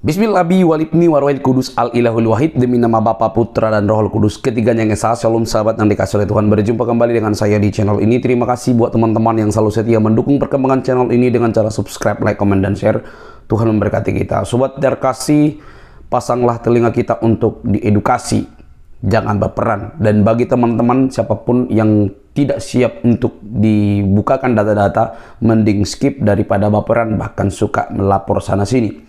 Bismillahirrahmanirrahim walibni warwahid kudus al-ilahul wahid, demi nama Bapa, Putra, dan Rohul Kudus, ketiganya yang esa. Shalom sahabat yang dikasih oleh Tuhan, berjumpa kembali dengan saya di channel ini. Terima kasih buat teman-teman yang selalu setia mendukung perkembangan channel ini dengan cara subscribe, like, komen, dan share. Tuhan memberkati kita. Sobat terkasih, pasanglah telinga kita untuk diedukasi, jangan berperan. Dan bagi teman-teman siapapun yang tidak siap untuk dibukakan data-data, mending skip daripada baperan, bahkan suka melapor sana sini.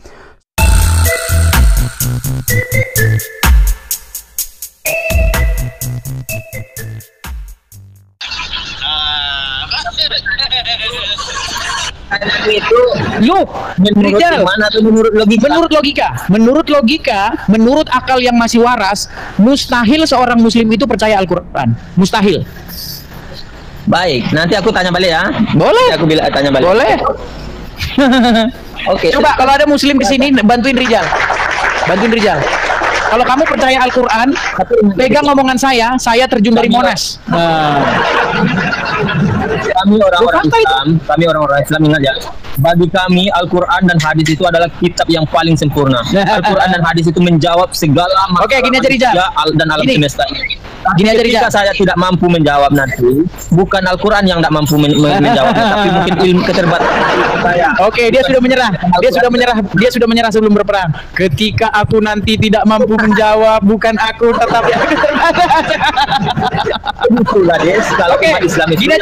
Itu menurut mana tuh, menurut logika? Menurut akal yang masih waras, mustahil seorang muslim itu percaya Al-Quran. Mustahil. Baik, nanti aku tanya balik ya. Boleh. Aku tanya balik. Boleh. Oke. Coba kalau ada muslim di sini, bantuin Rijal. Kalau kamu percaya Al-Quran, pegang omongan saya terjun dari Monas. Kami orang-orang Islam ingat ya. Bagi kami Al-Quran dan hadis itu adalah kitab yang paling sempurna. Al-Quran dan hadis itu menjawab segala masalah. Oke, gini aja Rijal. Dan alam semesta ini. Gini aja Rijal. Jika saya tidak mampu menjawab nanti, bukan Al-Quran yang tidak mampu menjawabnya, tapi mungkin ilmu keterbatasan saya. Oke, dia sudah menyerah sebelum berperang. Ketika aku nanti tidak mampu menjawab, bukan aku tetapi aku terbatas. Itulah Des, kalau Oke, gini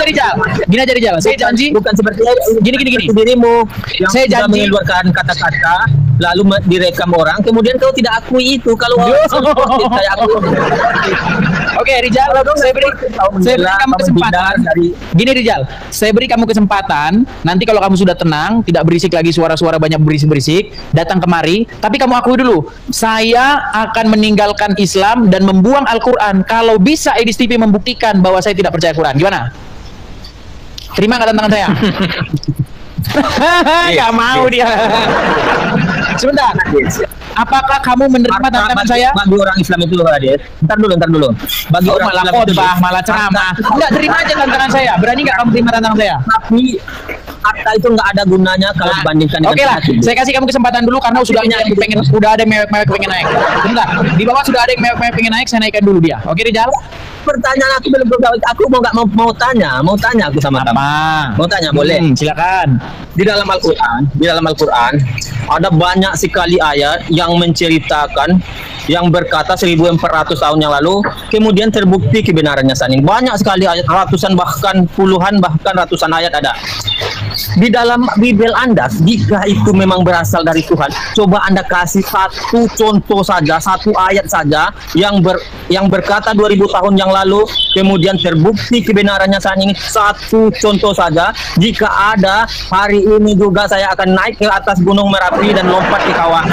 aja Rijal. Saya janji. Bukan seperti Gini. dirimu yang Saya sudah janji. mengeluarkan kata-kata lalu direkam orang, kemudian kau tidak akui itu. Kalau saya akui. Oke, Rijal, saya beri kamu kesempatan. Gini Rijal, saya beri kamu kesempatan. Nanti kalau kamu sudah tenang, tidak berisik lagi, suara-suara banyak berisik-berisik, datang kemari. Tapi kamu akui dulu, saya akan meninggalkan Islam dan membuang Al-Quran kalau bisa Edis TV membuktikan bahwa saya tidak percaya Quran. Gimana? Terima nggak tantangan saya? Nggak mau dia. Sebentar. Apakah kamu menerima tantangan saya? Bagi orang Islam itu, Des. Ntar dulu. Bagi orang malah Islam khotbah, malah ceramah. Enggak, terima aja tantangan saya. Berani nggak kamu terima tantangan saya? Tapi kata itu nggak ada gunanya kalau dibandingkan dengan Oke lah, saya kasih kamu kesempatan dulu karena sudah ada yang mewek-mewek pengen naik. Bentar, di bawah sudah ada yang mewek-mewek pengen naik, saya naikkan dulu dia. Oke, Rijal? Pertanyaan aku belum terjawab. Aku mau tanya aku sama kamu. Mau tanya, boleh? Silakan. Di dalam Al-Quran ada banyak sekali ayat yang menceritakan, yang berkata 1400 tahun yang lalu, kemudian terbukti kebenarannya saat ini. Banyak sekali ayat, ratusan bahkan puluhan bahkan ratusan ayat ada. Di dalam Bible Anda, jika itu memang berasal dari Tuhan, coba Anda kasih satu contoh saja, satu ayat saja yang berkata 2000 tahun yang lalu, kemudian terbukti kebenarannya saat ini. Satu contoh saja. Jika ada, hari ini juga saya akan naik ke atas Gunung Merapi dan lompat ke kawah.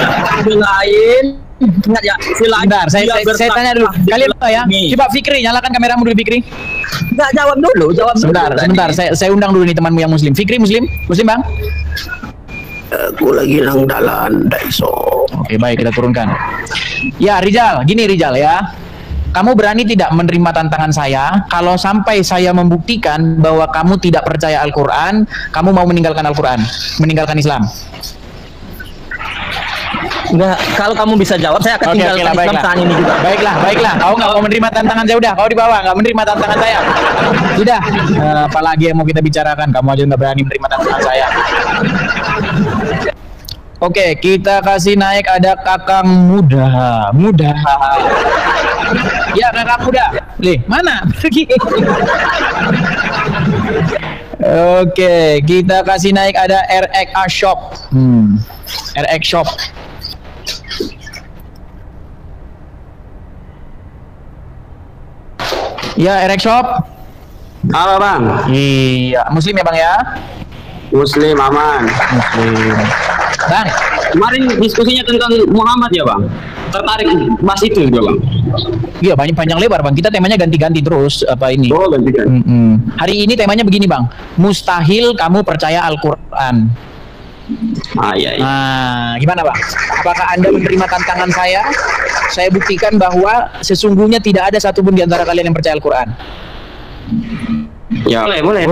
Selain ingat ya, Bentar, saya tanya dulu. Kalian apa ya? Coba Fikri, nyalakan kameramu dulu Fikri. Enggak, jawab dulu. Sebentar. Saya undang dulu nih temanmu yang muslim. Fikri muslim Bang? Aku lagi nang dalan daiso. Oke, baik, kita turunkan. Ya, Rijal, gini Rijal ya. Kamu berani tidak menerima tantangan saya kalau sampai saya membuktikan bahwa kamu tidak percaya Al-Quran, kamu mau meninggalkan Al-Quran, meninggalkan Islam? Enggak, kalau kamu bisa jawab, saya akan tinggalkan Islam saat ini juga. Baiklah. Kau nggak mau menerima tantangan saya, udah. Kau di bawah nggak menerima tantangan saya. Sudah. Apalagi yang mau kita bicarakan? Kamu aja nggak berani menerima tantangan saya. Oke, kita kasih naik ada kakang muda. Ya, kakang muda. Mana? Pergi. Oke, kita kasih naik ada RXA Shop. RX Shop. Ya, RX Shop. Halo Bang. Iya, muslim ya Bang ya? Muslim aman. Muslim. Bang, Kemarin diskusinya tentang Muhammad ya Bang. Tertarik bahas itu juga Bang. iya banyak panjang lebar Bang. Kita temanya ganti-ganti terus apa ini? Oh, ganti. Hari ini temanya begini Bang. Mustahil kamu percaya Al-Quran. Iya. Nah, gimana Bang? Apakah Anda menerima tantangan saya? Saya buktikan bahwa sesungguhnya tidak ada satupun di antara kalian yang percaya Al-Quran. Ya boleh.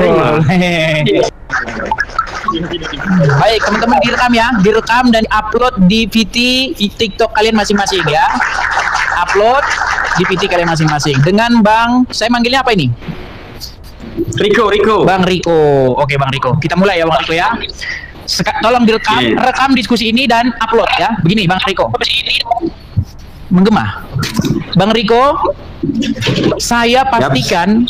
Baik, teman-teman direkam ya, direkam dan upload di VT TikTok kalian masing-masing ya. Upload di VT kalian masing-masing. Dengan Bang, saya manggilnya apa ini? Riko. Bang Riko. Oke, Bang Riko. Kita mulai ya, Bang Riko ya. Tolong direkam, rekam diskusi ini dan upload ya. Begini, Bang Riko. Menggema. Bang Riko, saya pastikan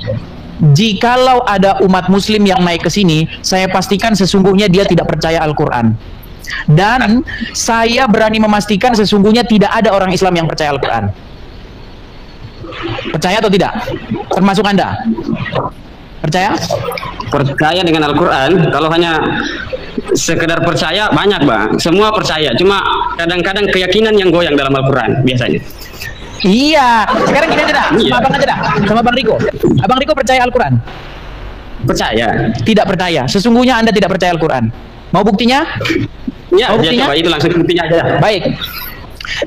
jikalau ada umat muslim yang naik ke sini, saya pastikan sesungguhnya dia tidak percaya Al-Quran. Dan saya berani memastikan sesungguhnya tidak ada orang Islam yang percaya Al-Quran. Percaya atau tidak? Termasuk Anda? Percaya? Percaya dengan Al-Quran. Kalau hanya sekedar percaya, banyak bang. Semua percaya. Cuma kadang-kadang keyakinan yang goyang dalam Al-Quran biasanya. Iya. Sekarang gini aja dah. Sama Abang aja dah. Sama Bang Riko. Abang Riko percaya Al-Quran? Percaya. Tidak percaya. Sesungguhnya Anda tidak percaya Al-Quran. Mau buktinya? Ya, Mau buktinya? coba itu langsung buktinya aja. Baik.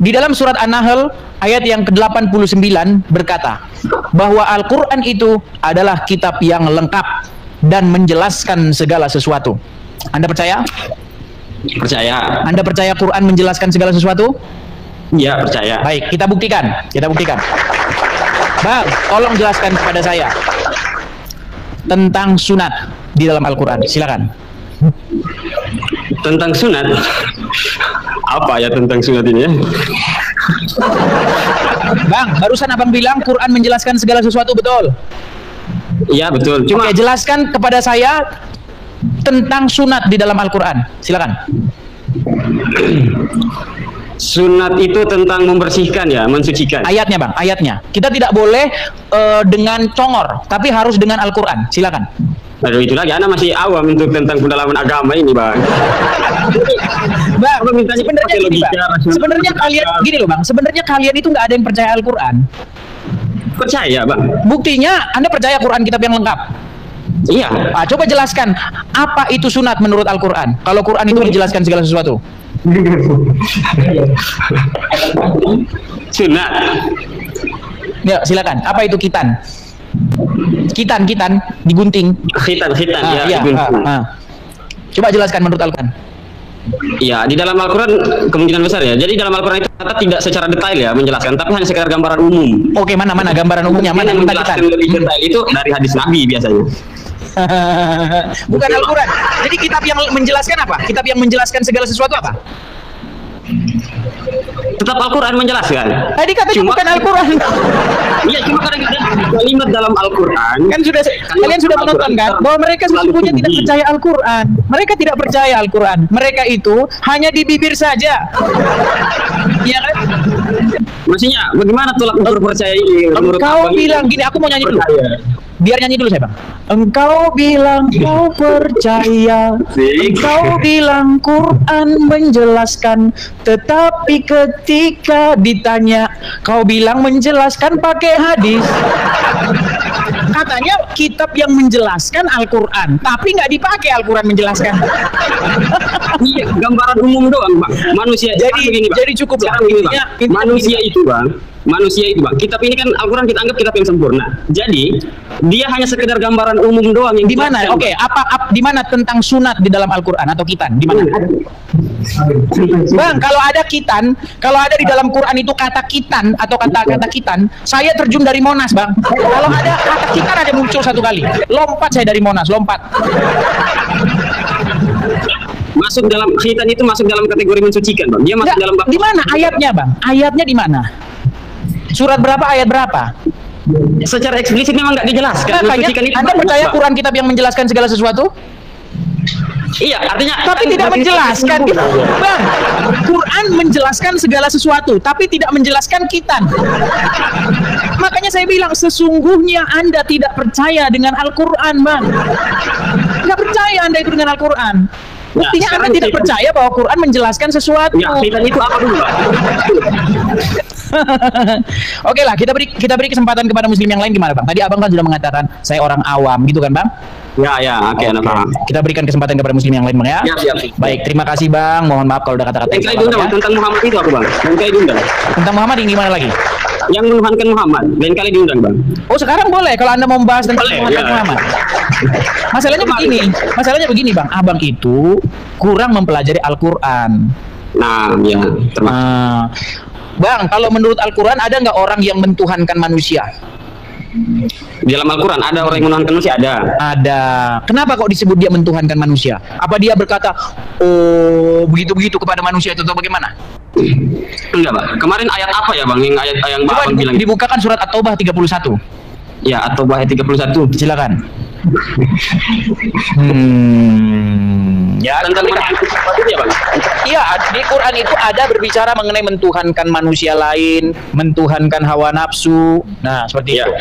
Di dalam surat An-Nahl ayat yang ke-89 berkata bahwa Al-Quran itu adalah kitab yang lengkap dan menjelaskan segala sesuatu. Anda percaya? Percaya. Anda percaya Quran menjelaskan segala sesuatu? Iya, percaya. Baik, kita buktikan. Kita buktikan. Bang, tolong jelaskan kepada saya tentang sunat di dalam Al-Quran. Silakan. Tentang sunat. Apa ya tentang sunat ini ya? Bang, barusan Abang bilang Quran menjelaskan segala sesuatu, betul? Iya, betul. Cuma Oke, jelaskan kepada saya tentang sunat di dalam Al-Quran. Silakan. sunat itu tentang membersihkan ya, mensucikan. Ayatnya bang, ayatnya. Kita tidak boleh dengan congor, tapi harus dengan Al-Quran. Silakan. Aduh, itu lagi, anak masih awam untuk tentang pendalaman agama ini bang. Bang, sebenarnya gini bang, sebenarnya kalian gini loh bang, sebenarnya kalian itu nggak ada yang percaya Al-Quran. Percaya bang. Buktinya Anda percaya Quran kitab yang lengkap. Iya. Coba jelaskan apa itu sunat menurut Al-Quran. Kalau Quran itu dijelaskan segala sesuatu. Sunat. Ya, silakan. Apa itu kitan? Kitan digunting. Khitan ya, iya, digunting. Coba jelaskan menurut Al-Quran. Ya, di dalam Al-Quran kemungkinan besar ya. Jadi dalam Al-Quran itu ternyata tidak secara detail ya menjelaskan, tapi hanya sekedar gambaran umum. Oke, mana gambaran umumnya? Mana yang tentang menjelaskan kitan? lebih detail itu dari hadis Nabi biasanya. Bukan Al-Quran. Jadi kitab yang menjelaskan apa? Kitab yang menjelaskan segala sesuatu apa? Tetap Al-Quran menjelaskan. Tadi katanya bukan Al-Quran. Iya, cuma kadang-kadang kalimat dalam Al-Quran Kan sudah kalian sudah menonton kan bahwa mereka sesungguhnya tidak percaya Al-Quran. Mereka tidak percaya Al-Quran. Mereka itu hanya di bibir saja. Iya kan? Maksudnya bagaimana tolak ukur percaya ini? Engkau bilang gini, aku mau nyanyi dulu. Biar nyanyi dulu saya bang. Engkau bilang kau percaya, engkau bilang Quran menjelaskan, tetapi ketika ditanya, kau bilang menjelaskan pakai hadis. Katanya kitab yang menjelaskan Al-Quran, tapi nggak dipakai Al-Quran menjelaskan. Iya, gambaran umum doang bang. Manusia. Jadi cukup lah. Manusia itu bang. Kitab ini kan Al-Quran kita anggap kitab yang sempurna. Jadi dia hanya sekedar gambaran umum doang yang di mana? Oke, di mana tentang sunat di dalam Al-Quran atau kitan? Di mana? Bang, kalau ada kitan, kalau ada di dalam Quran itu kata kitan atau kata-kata kitan, saya terjun dari Monas, bang. Kalau ada kata kitan ada muncul satu kali, lompat saya dari Monas, lompat. Masuk dalam khitan itu masuk dalam kategori mensucikan, bang. Dia masuk dalam. Di mana ayatnya, bang? Ayatnya di mana? Surat berapa? Ayat berapa? Secara eksplisit memang nggak dijelaskan. Anda percaya Quran kitab yang menjelaskan segala sesuatu? Iya, artinya. Tapi tidak menjelaskan, bang. Quran menjelaskan segala sesuatu, tapi tidak menjelaskan kitan. Makanya saya bilang sesungguhnya Anda tidak percaya dengan Al-Quran, bang. Nggak percaya Anda itu dengan Al-Quran. Buktinya Anda tidak percaya bahwa Quran menjelaskan sesuatu. Ya, kitan itu apa dulu, bang? Oke lah, kita beri kesempatan kepada muslim yang lain. Gimana bang? Tadi abang kan sudah mengatakan saya orang awam gitu kan bang? Ya, oke. Kita berikan kesempatan kepada muslim yang lain bang ya. Ya. Baik, terima kasih bang. Mohon maaf kalau ada kata-kata yang salah. Tentang Muhammad itu aku bang. Tentang Muhammad yang gimana lagi? yang menuhankan Muhammad. Lain kali diundang, Bang. Oh, sekarang boleh kalau Anda mau membahas tentang Boleh, menuhankan ya. Muhammad. Masalahnya begini, Bang. Abang itu kurang mempelajari Al-Qur'an. Nah, ya, termasuk. Bang, kalau menurut Al-Qur'an ada nggak orang yang mentuhankan manusia? Di dalam Al-Quran ada orang yang menuhankan manusia, ada. Ada. Kenapa kok disebut dia mentuhankan manusia? Apa dia berkata, oh begitu-begitu kepada manusia itu atau bagaimana? Enggak, Bang. Kemarin ayat apa ya, Bang? Yang ayat yang Coba Bang bilang. dibukakan surat At-Taubah 31. Ya, atau ayat 31. Silakan. Ya, Tentang menuhankan sesuatu ya, Bang. iya, di Quran itu ada berbicara mengenai mentuhankan manusia lain, mentuhankan hawa nafsu. Nah, seperti Ya. itu.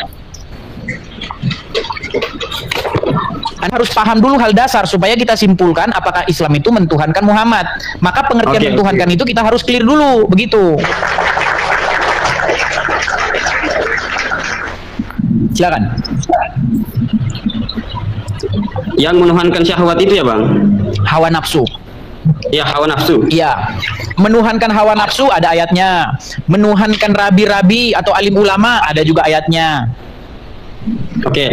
Anda harus paham dulu hal dasar supaya kita simpulkan apakah Islam itu mentuhankan Muhammad. Maka pengertian Oke, mentuhankan oke. itu kita harus clear dulu, begitu. Silakan. Yang menuhankan syahwat itu ya, Bang. Hawa nafsu. Ya, hawa nafsu. Iya. Menuhankan hawa nafsu ada ayatnya. Menuhankan rabi-rabi atau alim ulama ada juga ayatnya. Oke.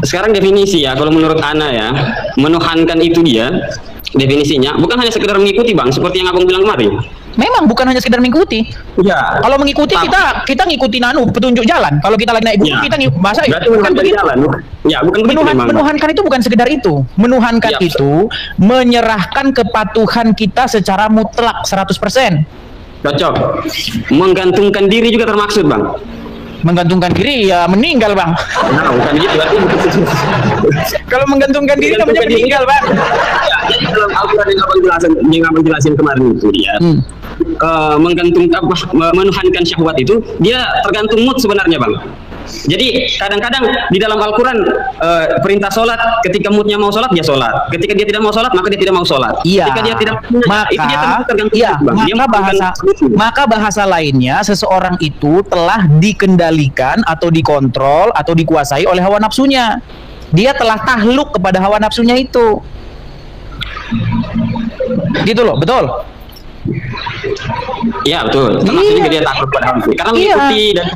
Sekarang definisi ya, kalau menurut Ana ya, menuhankan itu dia definisinya bukan hanya sekedar mengikuti, Bang, seperti yang Abang bilang kemarin. Memang bukan hanya sekedar mengikuti. Ya. Kalau mengikuti kita ngikutin petunjuk jalan. Kalau kita lagi naik gunung Ya. kita masa Berarti bukan menuhankan begitu. jalan. Ya, bukan begitu memang, Bang. Menuhankan itu bukan sekedar itu. Menuhankan Ya, itu menyerahkan kepatuhan kita secara mutlak 100%. Cocok. Menggantungkan diri juga termaksud, Bang. Menggantungkan diri ya meninggal, Bang. Nah, bukan gitu berarti. Kalau menggantungkan diri namanya Menggantungkan diri. meninggal, Bang. Ya, jadi dalam Al-Quran yang Abang jelasin kemarin itu dia. Menuhankan syahwat itu dia tergantung mood sebenarnya, Bang. Jadi kadang-kadang di dalam Al-Quran perintah sholat, ketika moodnya mau sholat dia sholat, ketika dia tidak mau sholat maka dia tidak mau sholat. Iya. Ketika dia tidak itu dia tergantung iya, mood, Bang. Dia maka bahasa lainnya seseorang itu telah dikendalikan atau dikontrol atau dikuasai oleh hawa nafsunya. Dia telah tahluk kepada hawa nafsunya itu. Gitu loh, betul? Iya, betul. Termasuk Iya. juga dia takut pada hal itu. Karena Iya. mengikuti dan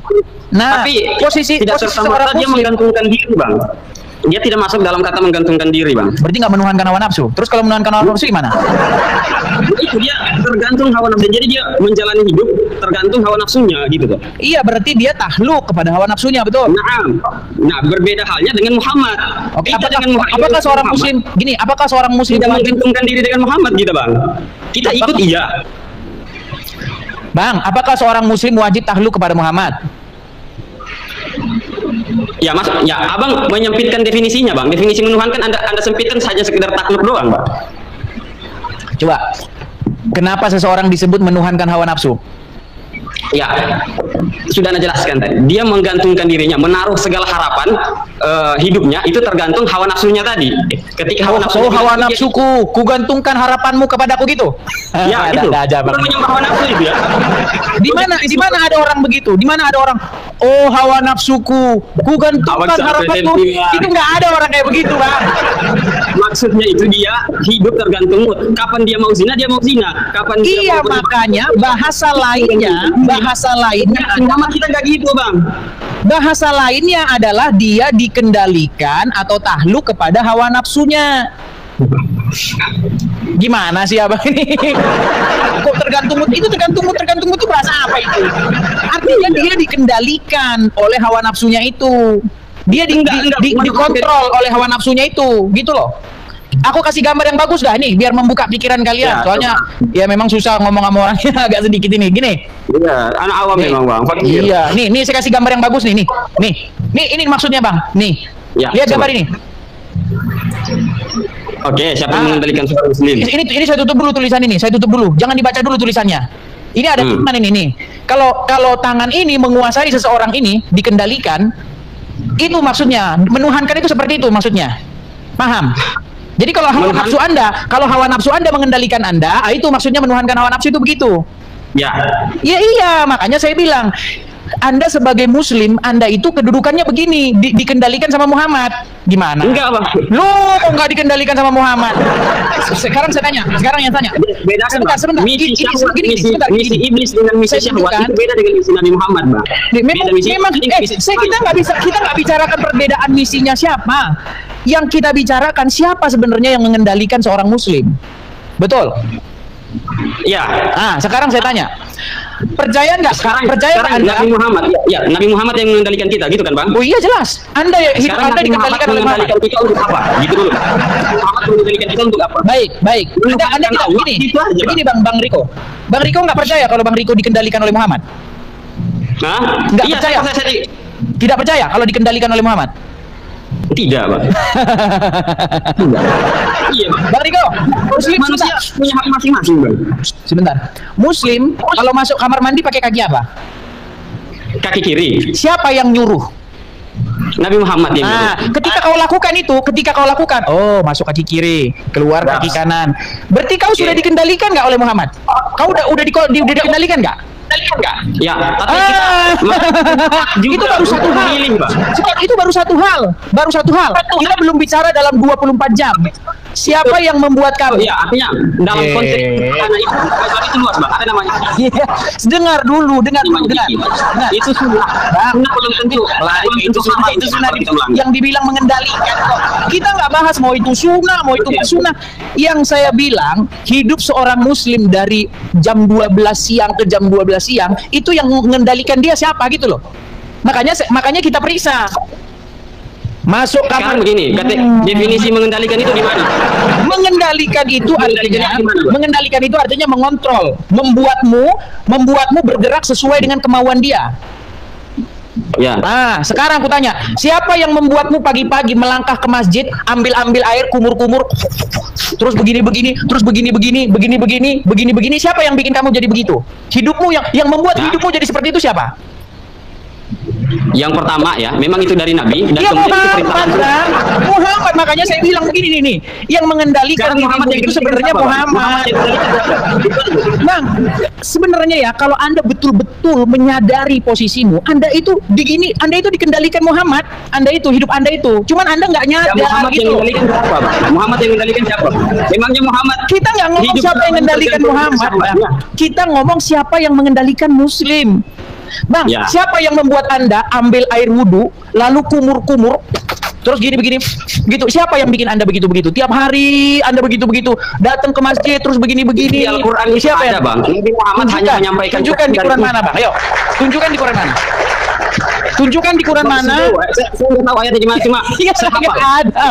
Nah, tapi posisi tidak seorang serta-merta dia muslim menggantungkan diri, Bang. Dia tidak masuk dalam kata menggantungkan diri, Bang. berarti nggak menuhankan hawa nafsu. Terus kalau menuhankan hawa nafsu gimana? Itu dia tergantung hawa nafsu. Jadi dia menjalani hidup tergantung hawa nafsunya gitu tuh. Iya, berarti dia tahluk kepada hawa nafsunya, betul? Nah, berbeda halnya dengan Muhammad. Oke, Kita dengan apakah seorang Muhammad muslim gini? Apakah seorang muslim tidak wajib, menggantungkan diri dengan Muhammad gitu, Bang? Kita ikut iya. Bang? Apakah seorang muslim wajib tahluk kepada Muhammad? Ya, Mas. Ya, Abang menyempitkan definisinya, Bang. Definisi menuhankan Anda sempitkan saja sekedar takluk doang, Bang. Coba, kenapa seseorang disebut menuhankan hawa nafsu? Ya, sudah Anda jelaskan tadi. Dia menggantungkan dirinya, menaruh segala harapan hidupnya itu tergantung hawa nafsunya tadi. Ketika hawa nafsunya hawa bilang, nafsuku, kugantungkan harapanmu kepadaku gitu. ya itu. Ada aja, Bang. Bukan menyembah hawa nafsu itu ya. Di mana ada orang begitu? Di mana ada orang, oh hawa nafsuku, kugantungkan Awak harapanku. sampai Itu nggak ada orang kayak begitu, Bang. Maksudnya itu dia hidup tergantung mood. Kapan dia mau zina, dia mau zina. Kapan dia Iya, mau makanya bahasa lainnya Nama kita nggak gitu, Bang. bahasa lainnya adalah dia dikendalikan atau tahluk kepada hawa nafsunya. Gimana sih Abang ini? Kok tergantung mood itu bahasa apa itu? Artinya dia dikendalikan oleh hawa nafsunya itu. Dia dikontrol oleh hawa nafsunya itu, gitu loh. Aku kasih gambar yang bagus dah nih, biar membuka pikiran kalian. Ya, soalnya ya memang susah ngomong sama orangnya agak sedikit ini. Gini. Iya, anak awam Nih. memang, Bang. Fakir. Iya, nih saya kasih gambar yang bagus nih. Nih ini maksudnya Bang. Nih. Ya, Lihat coba. gambar ini. Oke, siapa yang mengendalikan suara sendiri? Ini saya tutup dulu tulisan ini. Saya tutup dulu. Jangan dibaca dulu tulisannya. Ini ada tangan ini nih. Kalau tangan ini menguasai seseorang ini, dikendalikan, itu maksudnya menuhankan itu seperti itu maksudnya. Paham? Jadi kalau hawa nafsu Anda mengendalikan Anda, itu maksudnya menuhankan hawa nafsu itu begitu. Ya. Ya iya, makanya saya bilang Anda sebagai Muslim, Anda itu kedudukannya begini, dikendalikan sama Muhammad. Gimana? Enggak, Bang. Lu kok nggak dikendalikan sama Muhammad? Sekarang saya tanya, sekarang yang tanya. Beda kan, Bang? Sebentar. Misi syahwat, Sebentar, misi iblis dengan misi Saya syahwat tunjukkan. itu beda dengan misi Nabi Muhammad, Bang. Memang kita nggak bicarakan perbedaan misinya siapa. Yang kita bicarakan siapa sebenarnya yang mengendalikan seorang Muslim. Betul. Ya. Nah, sekarang saya tanya. Percaya nggak? Percaya nggak Sekarang Anda? Nabi Muhammad, ya, Nabi Muhammad yang mengendalikan kita, gitu kan, Bang? Oh iya jelas. Anda hidup Sekarang Anda Nabi dikendalikan oleh Muhammad. mengendalikan kita untuk apa? Gitu dulu. Muhammad mengendalikan kita untuk apa? Baik. Anda tidak Allah, begini. itu aja, Begini Bang Riko. Bang Riko nggak percaya kalau Bang Riko dikendalikan oleh Muhammad? Hah? Nggak Iya, percaya. saya Tidak percaya kalau dikendalikan oleh Muhammad? tidak, Bang. Tidak. Iya, Bang. Bang Riko, Muslim Manusia punya hak masing-masing, Bang. sebentar. Muslim kalau masuk kamar mandi pakai kaki apa? Kaki kiri. Siapa yang nyuruh? Nabi Muhammad yang Nah, ketika kau lakukan, oh masuk kaki kiri, keluar kaki kanan. Berarti kau sudah dikendalikan nggak oleh Muhammad? Kau udah dikendalikan nggak? Ya, tapi kita Itu baru satu hal. memilih, Bang. Itu baru satu hal. Kita belum bicara dalam 24 jam. Siapa yang membuat kamu? Ya, artinya dalam konteks anak itu luas, Bang. Ada namanya. Iya, dengar dulu. Dengar. Itu sunnah. Sunnah belum tentu. Itu sunnah yang dibilang mengendalikan kok. Kita nggak bahas mau itu sunnah, mau itu nggak sunnah. Yang saya bilang, hidup seorang Muslim dari jam 12 siang ke jam 12 siang, itu yang mengendalikan dia siapa gitu loh. Makanya kita periksa. Masuk kamar Sekarang begini, definisi mengendalikan itu gimana? Mengendalikan itu artinya Mengendalikan itu gimana, Bang? mengontrol, membuatmu bergerak sesuai dengan kemauan dia. Ya. Nah, sekarang aku tanya, siapa yang membuatmu pagi-pagi melangkah ke masjid, ambil air, kumur-kumur, terus begini, siapa yang bikin kamu jadi begitu? Hidupmu yang membuat hidupmu jadi seperti itu siapa? Yang pertama ya, memang itu dari Nabi dan Ya kemudian itu perintah Muhammad, makanya saya bilang begini nih, yang mengendalikan Sekarang Muhammad dirimu yang itu sebenarnya apa, Bang? Muhammad. yang mengendalikan. Bang, sebenarnya ya kalau Anda betul-betul menyadari posisimu, Anda itu dikendalikan Muhammad, hidup Anda itu. Cuman Anda nggak Ya, nyadar Muhammad yang gitu. mengendalikan siapa, Bang? Muhammad yang mengendalikan siapa? Memangnya Muhammad Kita nggak ngomong hidup siapa yang dalam mengendalikan tergantung Muhammad, sama Bang. dia. Kita ngomong siapa yang mengendalikan Muslim. Bang, Ya. siapa yang membuat Anda ambil air wudhu, lalu kumur-kumur, terus gini-begini, gitu? Siapa yang bikin Anda begitu-begitu? Tiap hari Anda begitu-begitu, datang ke masjid terus begini-begini. Di Al-Quran itu Siapa ada, Bang. Nabi Muhammad hanya menyampaikan Tunjukkan di Quran mana, Bang? Ayo, tunjukkan di Quran mana? Tunjukkan di Quran mana? Saya nggak tahu ayatnya gimana, cuma Iya, saya nggak hafal. ada.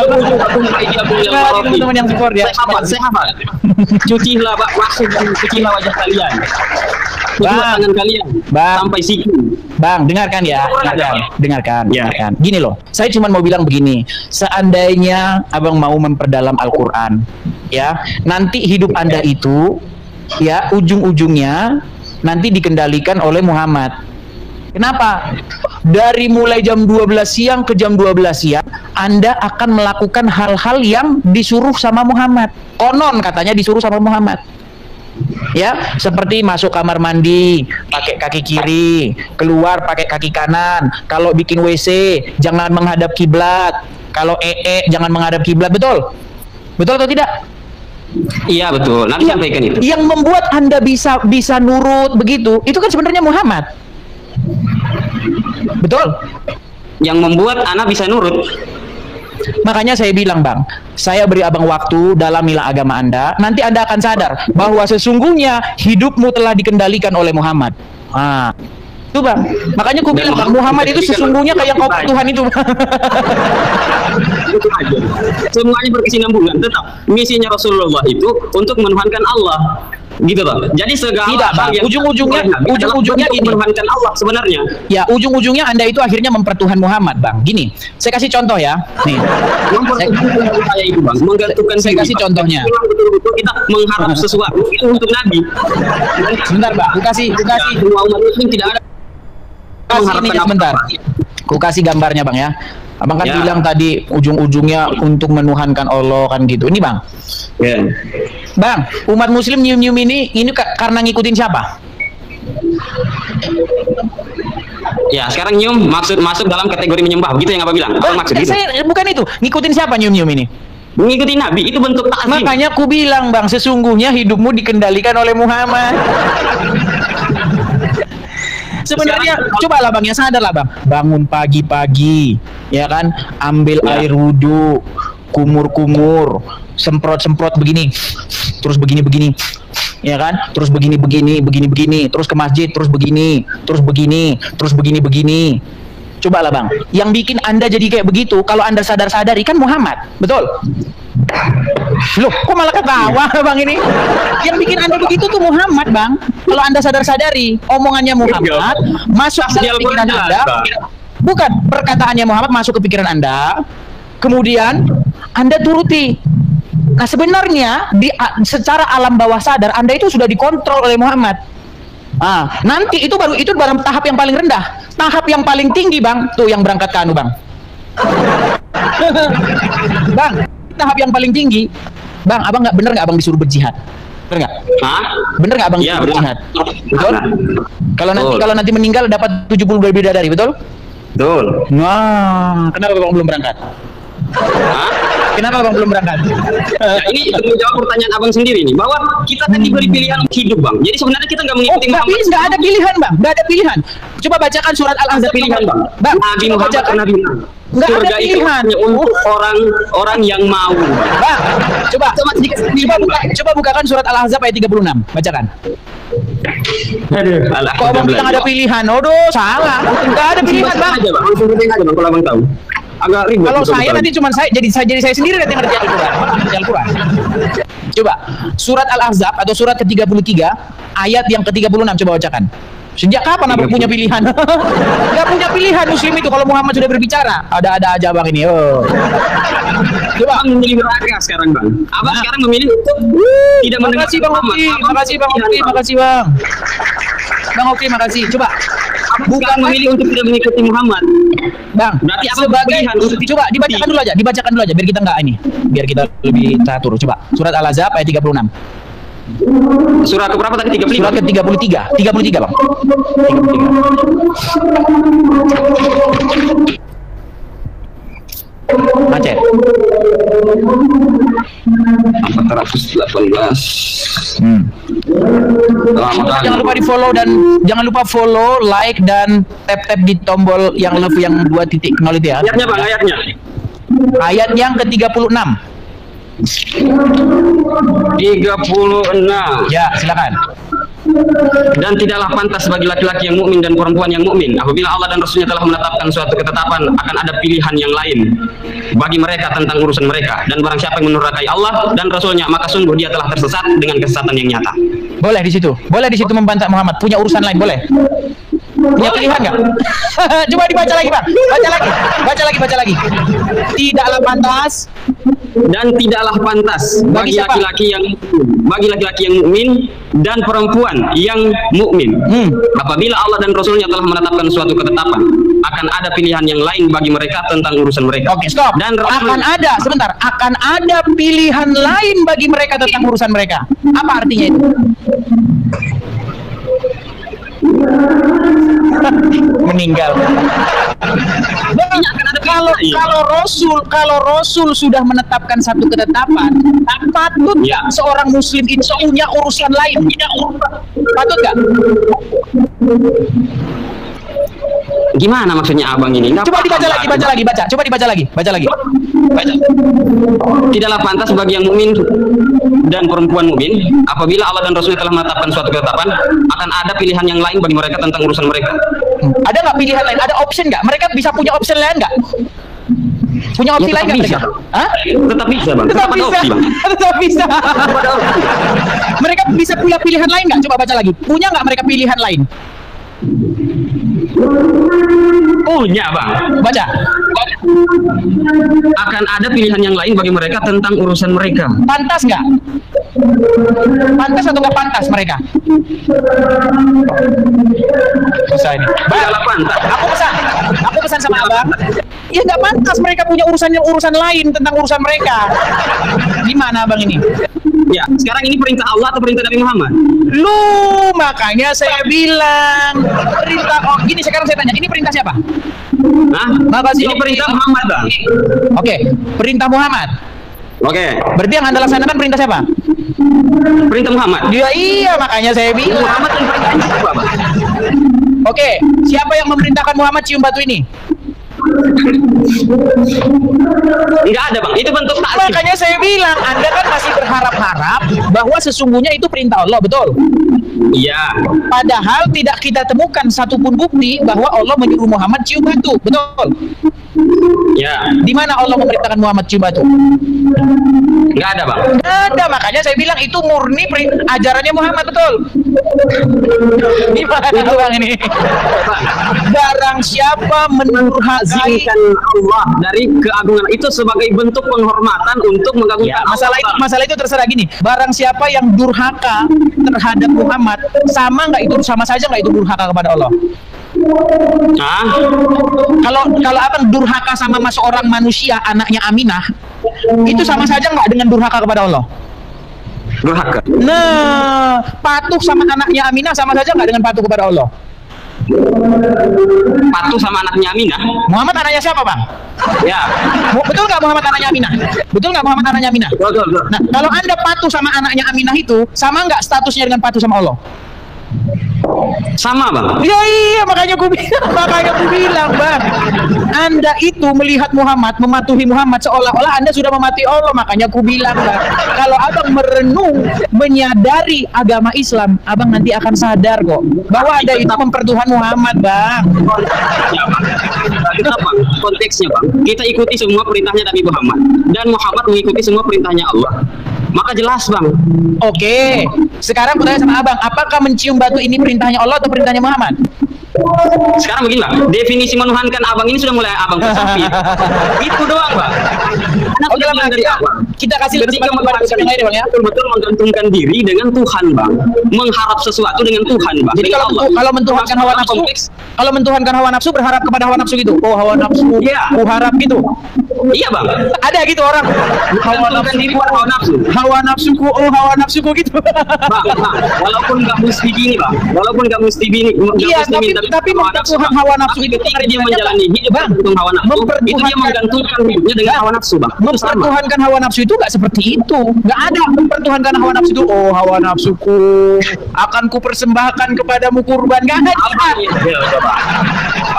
Teman-teman yang support ya. Saya hafal. Cucilah cucilah wajah kalian. Cucilah Bang. tangan kalian Bang. sampai siku. Bang, dengarkan ya, dengarkan. Ya. Gini loh, saya cuma mau bilang begini, seandainya abang mau memperdalam Al-Quran, ya, nanti hidup Anda itu, ya, ujung-ujungnya nanti dikendalikan oleh Muhammad. Kenapa? Dari mulai jam 12 siang ke jam 12 siang, Anda akan melakukan hal-hal yang disuruh sama Muhammad. Konon katanya disuruh sama Muhammad. Ya, seperti masuk kamar mandi pakai kaki kiri, keluar pakai kaki kanan. Kalau bikin WC jangan menghadap kiblat. Kalau jangan menghadap kiblat, betul? Betul atau tidak? Iya betul. Nabi sampaikan itu. Yang membuat Anda bisa nurut begitu, itu kan sebenarnya Muhammad. Betul? Yang membuat anak bisa nurut. Makanya saya bilang, Bang, saya beri abang waktu dalamilah agama Anda. Nanti Anda akan sadar bahwa sesungguhnya hidupmu telah dikendalikan oleh Muhammad. Ah, itu Bang. Makanya aku bilang, Bang, Muhammad itu sesungguhnya kayak kau Tuhan itu. Itu aja. Semuanya berkesinambungan. Tetap misinya Rasulullah itu untuk menuhankan Allah. Gitu loh. Jadi segala Tidak, Bang. hal yang Ujung-ujungnya gini. menuhankan Allah sebenarnya. Ya, ujung-ujungnya Anda itu akhirnya mempertuhan Muhammad, Bang. Gini, saya kasih contoh ya. Nih. Saya itu, Bang, menggantungkan Saya kasih contohnya. Betul-betul kita mengharap sesuatu itu untuk Nabi. Sebentar, Bang. Ku kasih Semua umat muslim tidak ada ini sebentar. Ku kasih gambarnya, Bang ya. Abang kan Ya. bilang tadi ujung-ujungnya untuk menuhankan Allah kan gitu. Ini, Bang. Ya. Bang, umat muslim nyium-nyium ini karena ngikutin siapa? Ya, sekarang nyium masuk dalam kategori menyembah. Begitu yang Abang bilang. Abang maksud gitu. Saya bukan itu. Ngikutin siapa nyium-nyium ini? Mengikuti Nabi itu bentuk ta'zim. Makanya aku bilang, Bang, sesungguhnya hidupmu dikendalikan oleh Muhammad. Sebenarnya cobalah Bang, ya sadarlah Bang. Bangun pagi-pagi, ya kan? Ambil air wudhu, kumur-kumur, semprot-semprot begini. Terus begini-begini. Ya kan? Terus begini-begini, terus ke masjid, terus begini, terus begini, terus begini-begini. Cobalah Bang, yang bikin Anda jadi kayak begitu, kalau Anda sadar-sadari kan Muhammad, betul? Loh, kok malah ketawa Bang ini? Yang bikin Anda begitu tuh Muhammad Bang. Kalau Anda sadar-sadari, omongannya Muhammad masuk ke dalam pikiran Anda. Bukan, perkataannya Muhammad masuk ke pikiran Anda, kemudian Anda turuti. Nah sebenarnya secara alam bawah sadar Anda itu sudah dikontrol oleh Muhammad. Nanti itu baru tahap yang paling rendah. Tahap yang paling tinggi Bang, tuh yang berangkat ke anu Bang. Bang, tahap yang paling tinggi, Bang, Abang bener nggak Abang disuruh berjihad? Bener nggak? Bener nggak Abang disuruh berjihad? Betul? Kalau nanti meninggal dapat 70 bidadari, betul? Betul. Nah, kenapa Abang belum berangkat? Kenapa Bang belum berangkat? Nah, ini untuk menjawab pertanyaan Abang sendiri nih, bahwa kita kan diberi pilihan hidup Bang. Jadi sebenarnya kita nggak mengikuti Muhammad. Nggak ada pilihan Bang, nggak ada pilihan. Coba bacakan surat Al-Ahzab pilihan Bang. Nabi coba Muhammad bacakan. Nabi Nggak ada pilihan untuk orang yang mau. Bang, coba bukakan surat Al-Ahzab ayat 36, bacakan. Aduh, Kok Abang bilang ada pilihan? Aduh, salah. Nggak ada pilihan Bang. Langsung aja Bang, kalau Abang tahu. Agak ribet. Kalau saya nanti cuma jadi saya sendiri nanti ngerti Al-Quran. Coba surat Al-Ahzab atau surat ke-33 ayat yang ke-36 coba bacakan. Sejak kapan Abang punya pilihan? Gak punya pilihan Muslim itu kalau Muhammad sudah berbicara. Ada aja Bang ini. Coba Abang memilih neraka sekarang Bang. Abang sekarang memilih untuk tidak mendengar Makasih Bang Oki, makasih Bang Oki, makasih Bang. Bang Oki, makasih. Coba bukan memilih untuk tidak mengikuti Muhammad. Bang, berarti Abang sebagai pilihan coba dibacakan dulu aja biar kita nggak ini. Biar kita lebih teratur. Coba surat Al-Ahzab ayat 36. Surah ke berapa tadi? 35? Surat ke-33. 33 Bang. 33. Aceh. 418. Jangan lupa di follow dan jangan lupa follow, like dan tap di tombol yang love yang 2.0 itu ya. Ayatnya Bang, ayatnya. Ayat yang ke-36. 36. Ya, silakan. Dan tidaklah pantas bagi laki-laki yang mukmin dan perempuan yang mukmin apabila Allah dan Rasulnya telah menetapkan suatu ketetapan akan ada pilihan yang lain bagi mereka tentang urusan mereka, dan barang siapa yang menurhakai Allah dan Rasulnya maka sungguh dia telah tersesat dengan kesesatan yang nyata. Boleh di situ membantah Muhammad punya urusan lain, boleh? Punya pilihan nggak? Coba dibaca lagi Bang, baca lagi. Tidaklah pantas dan tidaklah pantas bagi laki-laki yang mukmin dan perempuan yang mukmin apabila Allah dan Rasulnya telah menetapkan suatu ketetapan akan ada pilihan yang lain bagi mereka tentang urusan mereka. Oke, stop. Dan akan ada pilihan lain bagi mereka tentang urusan mereka. Apa artinya itu? Meninggal. Kalau Rasul sudah menetapkan satu ketetapan, patut seorang Muslim itu punya urusan lain? Patut nggak? Gimana maksudnya Abang ini? Coba dibaca lagi. Tidaklah pantas bagi yang mukmin dan perempuan mukmin apabila Allah dan Rasulnya telah menetapkan suatu ketetapan akan ada pilihan yang lain bagi mereka tentang urusan mereka. Ada nggak pilihan lain? Ada option nggak? Mereka bisa punya option lain nggak? Punya opsi lain nggak mereka? Tetap bisa Bang. Tetap bisa. Mereka bisa punya pilihan lain nggak? Coba baca lagi. Punya nggak mereka pilihan lain? Punya Bang. Baca. Akan ada pilihan yang lain bagi mereka tentang urusan mereka. Pantas nggak? Pantas atau nggak pantas mereka? Susah ini. Tidaklah pantas. Aku pesan sama Abang. Ya nggak pantas mereka punya urusan lain tentang urusan mereka. Gimana Abang ini? Ya, sekarang ini perintah Allah atau perintah Nabi Muhammad? Lu, makanya saya bilang perintah. Oh, gini sekarang saya tanya, ini perintah siapa? Nah, Makasih. ini perintah Muhammad, Bang. Oke, perintah Muhammad. Oke, Berarti yang Anda laksanakan perintah siapa? perintah Muhammad. Dia iya, makanya saya bilang. Muhammad yang perintahnya apa, Bang? Oke, siapa yang memerintahkan Muhammad cium batu ini? Enggak ada, Bang. Itu bentuk takzim. Makanya saya bilang, Anda kan masih berharap-harap bahwa sesungguhnya itu perintah Allah, betul? Iya. Padahal tidak kita temukan satupun bukti bahwa Allah menyuruh Muhammad cium batu, betul? Ya. Di mana Allah memerintahkan Muhammad cium batu? Enggak ada, Bang. Nggak ada, makanya saya bilang itu murni ajarannya Muhammad, betul? Gimana itu Bang ini? Barang siapa menurhakai Zinkan Allah dari keagungan itu sebagai bentuk penghormatan untuk mengagungkan masalah itu terserah gini. Barang siapa yang durhaka terhadap Muhammad, sama saja nggak itu durhaka kepada Allah? Ah, Kalau abang durhaka sama seorang manusia, anaknya Aminah, itu sama saja nggak dengan durhaka kepada Allah? durhaka. Nah, patuh sama anaknya Aminah sama saja nggak dengan patuh kepada Allah? Patuh sama anaknya Aminah. Muhammad anaknya siapa, Bang? Ya. Betul nggak Muhammad anaknya Aminah? Betul nggak Muhammad anaknya Aminah? Betul. Nah, kalau Anda patuh sama anaknya Aminah itu, sama nggak statusnya dengan patuh sama Allah? Sama, Bang. Iya, makanya gue bilang, Bang. Anda itu melihat Muhammad, mematuhi Muhammad seolah-olah Anda sudah mematuhi Allah. Makanya aku bilang, Bang, kalau abang merenung, menyadari agama Islam, abang nanti akan sadar kok bahwa Anda itu mempertuhan Muhammad, Bang. Ya, Bang. Kenapa? Konteksnya, Bang. Kita ikuti semua perintahnya Nabi Muhammad dan Muhammad mengikuti semua perintahnya Allah. Maka jelas, Bang. Oke, sekarang aku tanya sama abang, apakah mencium batu ini perintahnya Allah atau perintahnya Muhammad? Sekarang begini, Bang. Definisi menuhankan abang ini sudah mulai abang filsafat. Itu doang, Bang. Karena Oke lah, Bang. dari awal. Kita kasih Ketika kesempatan kepada yang lain, Bang, ya. betul-betul menggantungkan diri dengan Tuhan, Bang. Mengharap sesuatu dengan Tuhan, Bang. Jadi Dengan kalau mentuhankan hawa nafsu, kalau mentuhankan hawa nafsu berharap kepada hawa nafsu gitu. Oh, hawa nafsu, Iya. ku harap gitu. Iya, Bang. Ada gitu orang. Hawa Menggantungkan nafsu, diri pada hawa nafsu. hawa nafsuku, oh hawa nafsuku gitu. Bang, walaupun nggak mesti gini, Bang. Walaupun nggak mesti gini. Iya, tapi mempertuhan hawa nafsu itu ketika dia menjalani hidup Bang, bergantung hawa nafsu, itu dia menggantungkan hidupnya dengan hawa nafsu, Bang. Itu sama. mempertuhankan hawa nafsu itu nggak seperti itu. Nggak ada mempertuhankan hawa nafsu itu. Oh, hawa nafsuku akan kupersembahkan kepadamu kurban. Nggak ada. Ya, coba.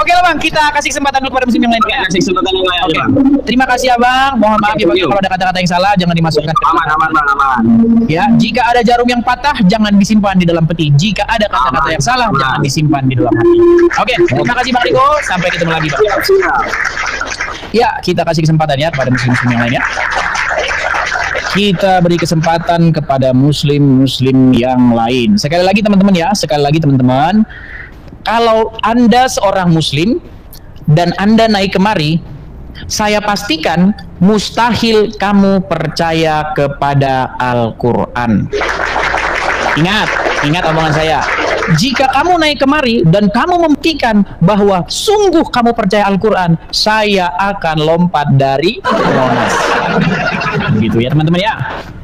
Oke lah, Bang, kita kasih kesempatan dulu pada muslim yang lain. Kasih kesempatan yang lain, Oke. Bang. Terima kasih, Abang. Mohon maaf ya Bang, kalau ada kata-kata yang salah jangan dimasukkan. Aman, Bang, aman. Ya, jika ada jarum yang patah jangan disimpan di dalam peti. Jika ada kata-kata yang salah jangan disimpan di dalam hati. Oke, terima kasih Bang Riko. Sampai ketemu lagi, Bang. Ya, kita kasih kesempatan ya kepada muslim-muslim yang lain ya. Kita beri kesempatan kepada muslim-muslim yang lain. Sekali lagi teman-teman, kalau Anda seorang muslim dan Anda naik kemari, saya pastikan mustahil kamu percaya kepada Al-Quran. Ingat omongan saya. Jika kamu naik kemari dan kamu membuktikan bahwa sungguh kamu percaya Al-Quran, saya akan lompat dari Monas. Gitu ya teman-teman ya.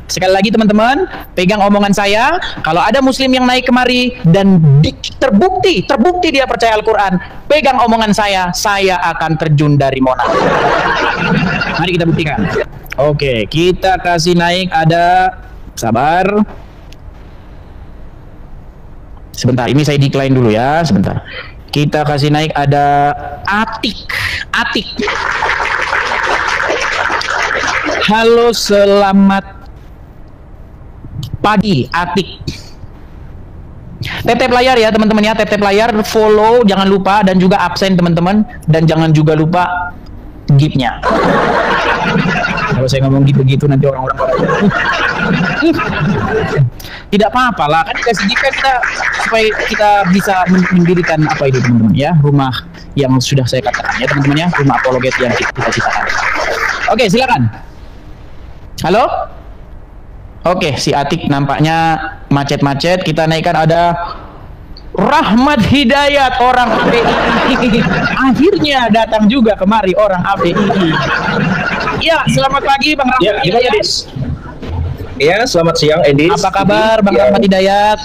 Sekali lagi teman-teman, pegang omongan saya. Kalau ada muslim yang naik kemari dan terbukti dia percaya Al-Quran, pegang omongan saya akan terjun dari Monas. Mari kita buktikan. Oke, kita kasih naik, ada sabar. Sebentar, ini saya decline dulu ya, sebentar. Kita kasih naik, ada Atik. Halo, selamat pagi, Atik. Tap layar ya teman-teman ya, tap layar, follow jangan lupa, dan juga absen teman-teman, dan jangan juga lupa gift-nya. Kalau saya ngomong gitu-gitu nanti orang-orang tidak apa-apa lah, kan dikasih gift kan kita supaya kita bisa mendirikan apa itu teman-teman ya, rumah yang sudah saya katakan ya teman-teman ya, rumah apologet yang kita ciptakan. Oke, silakan. Halo. Oke, si Atik nampaknya macet-macet. Kita naikkan, ada Rahmat Hidayat, orang API. Akhirnya datang juga kemari orang API. Ya, selamat pagi Bang Rahmat Hidayat. Ya, selamat siang Edis. Apa kabar Bang Rahmat Hidayat?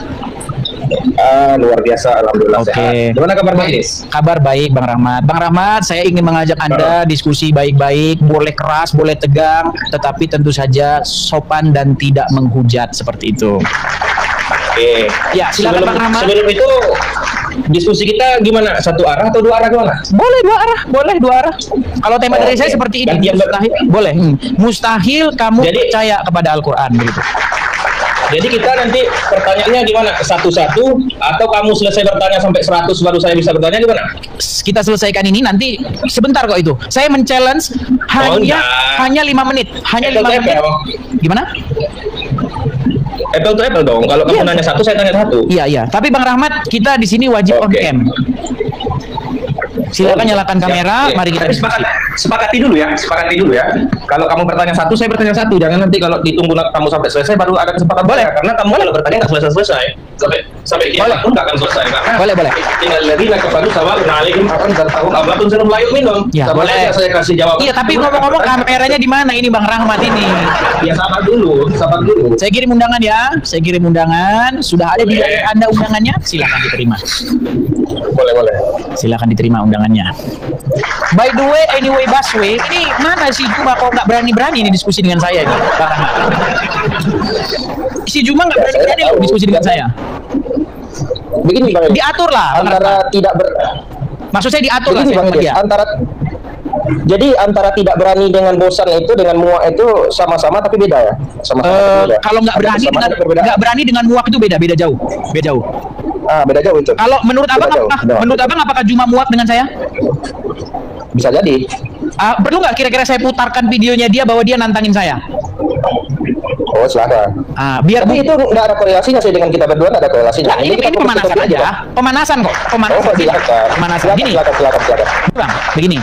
Luar biasa, alhamdulillah Oke. sehat. Gimana kabar Bang Edis? Kabar baik Bang Rahmat. Bang Rahmat, saya ingin mengajak Anda diskusi baik-baik, boleh keras, boleh tegang, tetapi tentu saja sopan dan tidak menghujat seperti itu. Oke. Ya, silakan Bang Rahmat. Sebelum itu diskusi kita gimana? Satu arah atau dua arah gimana? Boleh dua arah, boleh dua arah. Kalau tema dari saya Oke. seperti ini, Gantian mustahil, boleh. Mustahil kamu Jadi- percaya kepada Al-Quran begitu. Jadi kita nanti pertanyaannya gimana? Satu-satu atau kamu selesai bertanya sampai 100 baru saya bisa bertanya gimana? Kita selesaikan ini nanti sebentar kok itu. Saya men-challenge enggak. hanya 5 menit, hanya Apple 5 to menit. apple. Gimana? Apple to apple dong. Kalau kamu Iya. nanya satu, saya tanya satu. Iya iya. Tapi Bang Rahmat, kita di sini wajib on Oke. cam. Silakan nyalakan kamera. Siap. Mari kita Tapi sepakati dulu ya. Kalau kamu bertanya satu, saya bertanya satu. Jangan nanti kalau ditunggu kamu sampai selesai baru ada kesempatan Boleh. saya. Karena kamu kalau bertanya nggak selesai. Sampai kiamat pun nggak akan selesai. Karena Boleh, boleh. tinggal lagi nak kepada sama kenalikum akan tahun ablatun senum layu minum. Ya, Boleh boleh. aja saya kasih jawab. Iya, tapi ngomong-ngomong kameranya di mana ini Bang Rahmat ini? Ya sabar dulu. Saya kirim undangan ya. Saya kirim undangan. Sudah ada di Boleh. layar Anda undangannya. Silakan diterima. Boleh. Silakan diterima undangannya. By the way, anyway Baswe, ini mana si Juma kok nggak berani-berani ini diskusi dengan saya nih, Bang Rahmat? Si Juma nggak berani-berani loh diskusi dengan saya. Begini Bang Edi, Diatur lah, Bang antara Rahmat. tidak ber Maksud saya diatur lah begini saya Bang sama Edi, dia. antara tidak berani dengan bosan itu dengan muak itu sama-sama tapi beda ya. Sama-sama tapi beda. Kalau nggak Ada berani kesamaan, dengan ada perbedaan. nggak berani dengan muak itu beda jauh, beda jauh. Beda jauh itu. Kalau menurut abang, Beda jauh, beda. menurut abang apakah Juma muak dengan saya? Bisa jadi. Perlu nggak kira-kira saya putarkan videonya dia bahwa dia nantangin saya? Oh, silakan. Biar Tapi itu nggak ada korelasinya sih dengan kita berdua, nggak ada korelasinya. Nah, ini kita fokus pemanasan topik aja. Pemanasan kok. Pemanasan. Oh, silakan. Pemanasan. Gini. Silakan. Bang, begini.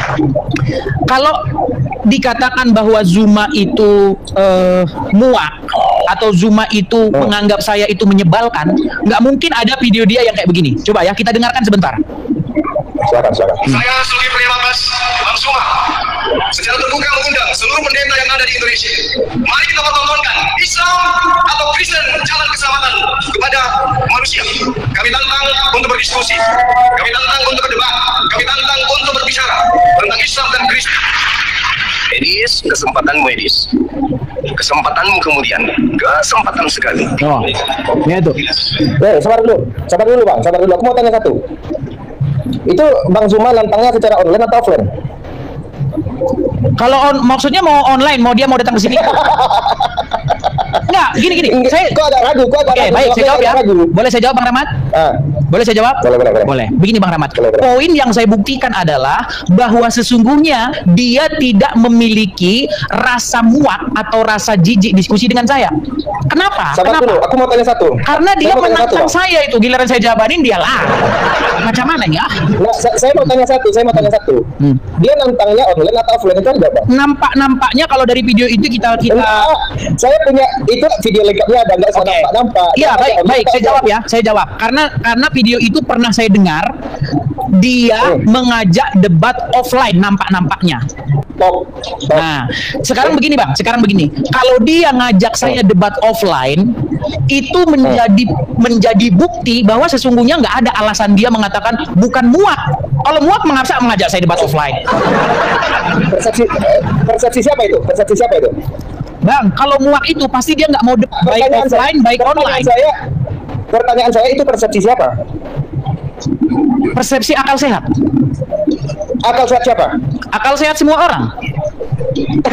Kalau dikatakan bahwa Zuma itu muak atau Zuma itu menganggap saya itu menyebalkan, nggak mungkin ada video dia yang kayak begini. Coba ya kita dengarkan sebentar. Silakan. Saya sebagai Perdana Bang Zuma secara terbuka mengundang seluruh pendeta yang ada di Indonesia. Mari kita pertontonkan Islam atau Kristen jalan keselamatan kepada manusia. Kami tantang untuk berdiskusi. Kami tantang untuk berdebat. Kami tantang untuk berbicara tentang Islam dan Kristen. Edis, kesempatanmu Edis. Kesempatanmu kemudian. Kesempatan sekali. Oh, ya tuh. Sabar dulu Bang. Aku mau tanya satu. Itu Bang Zuma nantangnya secara online atau offline? Kalau maksudnya mau online, mau dia mau datang ke sini? Enggak, gini. Saya Kok agak ragu. Oke, baik, saya jawab ya. Ragu. Boleh saya jawab Bang Rahmat? Boleh saya jawab? Boleh. Begini Bang Rahmat. Boleh. Poin yang saya buktikan adalah bahwa sesungguhnya dia tidak memiliki rasa muak atau rasa jijik diskusi dengan saya. Kenapa? Sabar dulu, aku mau tanya satu. Karena dia Saya mau tanya menantang satu, Bang. saya itu, giliran saya jawabanin dia lah. Macam mana ya? Nah, saya mau tanya satu. Dia nantangnya online atau offline itu ada, Bang? Nampaknya kalau dari video itu kita Enggak, saya punya itu video lengkapnya ada nggak? Oke. Nampak. Iya, Nampak, baik, nampak. saya jawab ya. Saya jawab. Karena video itu pernah saya dengar dia mengajak debat offline nampaknya. Top. Nah, sekarang begini Bang, kalau dia ngajak saya debat offline, itu menjadi bukti bahwa sesungguhnya nggak ada alasan dia mengatakan bukan muak. Kalau muak mengapa mengajak saya debat offline? Persepsi siapa itu? Bang, kalau muak itu pasti dia nggak mau debat baik offline, baik online. Pertanyaan saya itu persepsi siapa? Persepsi akal sehat. Akal sehat siapa? Akal sehat semua orang.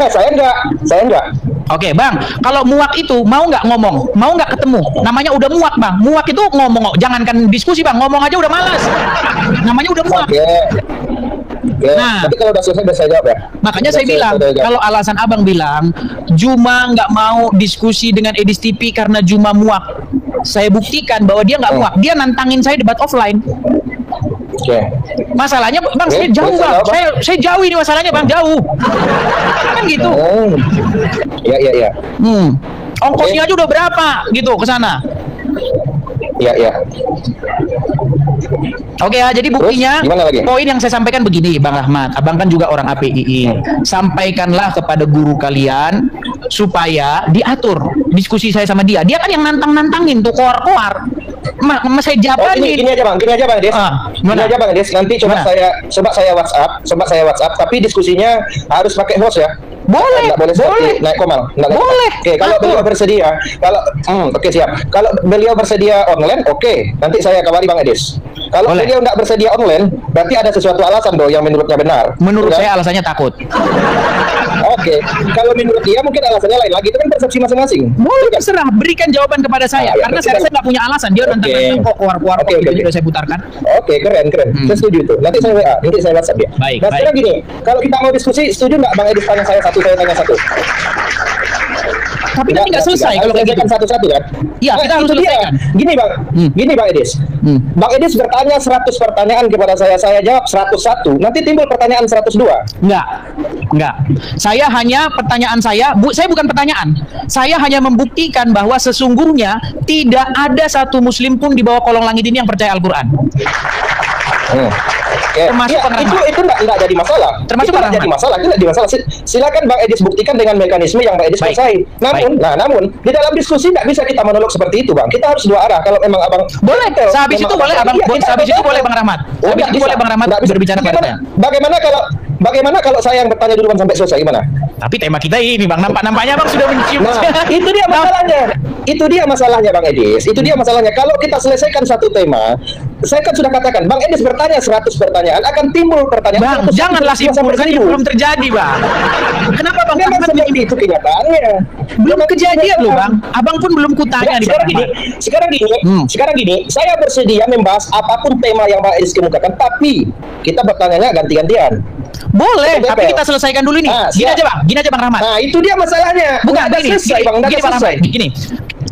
Saya enggak. Oke Bang, kalau muak itu mau nggak ngomong, mau nggak ketemu, namanya udah muak Bang. Muak itu ngomong, jangankan diskusi Bang, ngomong aja udah malas. Namanya udah muak. Oke. Nah. Tapi kalau udah selesai saya jawab ya. Makanya saya bilang, kalau alasan Abang bilang Juma nggak mau diskusi dengan Edis TV karena Juma muak, saya buktikan bahwa dia nggak muak. Dia nantangin saya debat offline. Oke. Masalahnya Bang, Oke, saya jauh boleh Bang. saya jawab, Saya jauh ini masalahnya Bang, jauh. Kan gitu. Iya. Ongkosnya aja udah berapa gitu ke sana. Iya. Oke ya, jadi buktinya Terus, gimana lagi? poin yang saya sampaikan begini Bang Rahmat, Abang kan juga orang APII. Sampaikanlah kepada guru kalian supaya diatur diskusi saya sama dia. Dia kan yang nantangin tuh koar-koar. Saya jabanin. Gini aja Bang Edis. Gini aja Bang Edis. Nanti coba saya WhatsApp, tapi diskusinya harus pakai host ya. Boleh, nggak boleh seperti naik komal. Boleh. Oke, kalau beliau bersedia, oke siap. Kalau beliau bersedia online, oke. Nanti saya kabari Bang Edis. Kalau beliau nggak bersedia online, berarti ada sesuatu alasan dong yang menurutnya benar. Menurut saya alasannya takut. Oke, kalau menurut dia mungkin alasannya lain lagi. Itu kan persepsi masing-masing. Boleh, terserah. Berikan jawaban kepada saya. Karena saya rasa nggak punya alasan. Dia nantang kok keluar-keluar sudah saya putarkan. Oke, keren. Saya setuju itu. Nanti saya WA, nanti saya WhatsApp dia. Baik. Nah, sekarang gini, kalau kita mau diskusi, setuju nggak Bang Edis tanya saya satu, saya tanya satu? Tapi nanti nggak selesai kalau kayak gitu. Satu-satu kan? Iya, kita harus selesaikan. Gini Bang Edis. Bang Edis bertanya 100 pertanyaan kepada saya jawab 101. Nanti timbul pertanyaan 102. Enggak. Saya hanya pertanyaan saya bukan pertanyaan. Saya hanya membuktikan bahwa sesungguhnya tidak ada satu muslim pun di bawah kolong langit ini yang percaya Al-Qur'an. Termasuk itu enggak jadi masalah. Termasuk enggak jadi masalah. Silakan Bang Edis buktikan dengan mekanisme yang Bang Edis kuasai. Namun di dalam diskusi enggak bisa kita monolog seperti itu, Bang. Kita harus dua arah. Kalau memang Abang boleh, habis itu boleh Abang, habis itu boleh Bang Rahmat. Habis itu boleh Bang Rahmat berbicara pada saya. Bagaimana kalau saya yang bertanya duluan sampai selesai, gimana? Tapi tema kita ini Bang, nampaknya Bang sudah mencium. Itu dia masalahnya. Itu dia masalahnya Bang Edis. Itu dia masalahnya. Kalau kita selesaikan satu tema, saya kan sudah katakan, Bang Edis bertanya 100 pertanyaan, akan timbul pertanyaan. Bang, janganlah simpulkan itu belum terjadi, Bang. Kenapa Bang? Memang seperti itu kenyataannya. Belum kejadian loh, Bang. Abang pun belum kutanya nih. Sekarang gini, saya bersedia membahas apapun tema yang Bang Edis kemukakan, tapi kita bertanyanya ganti-gantian. Boleh, tapi kita selesaikan dulu ini. Gini aja Bang Rahmat. Nah, itu dia masalahnya. Bukan, gini Bang Rahmat. Gini.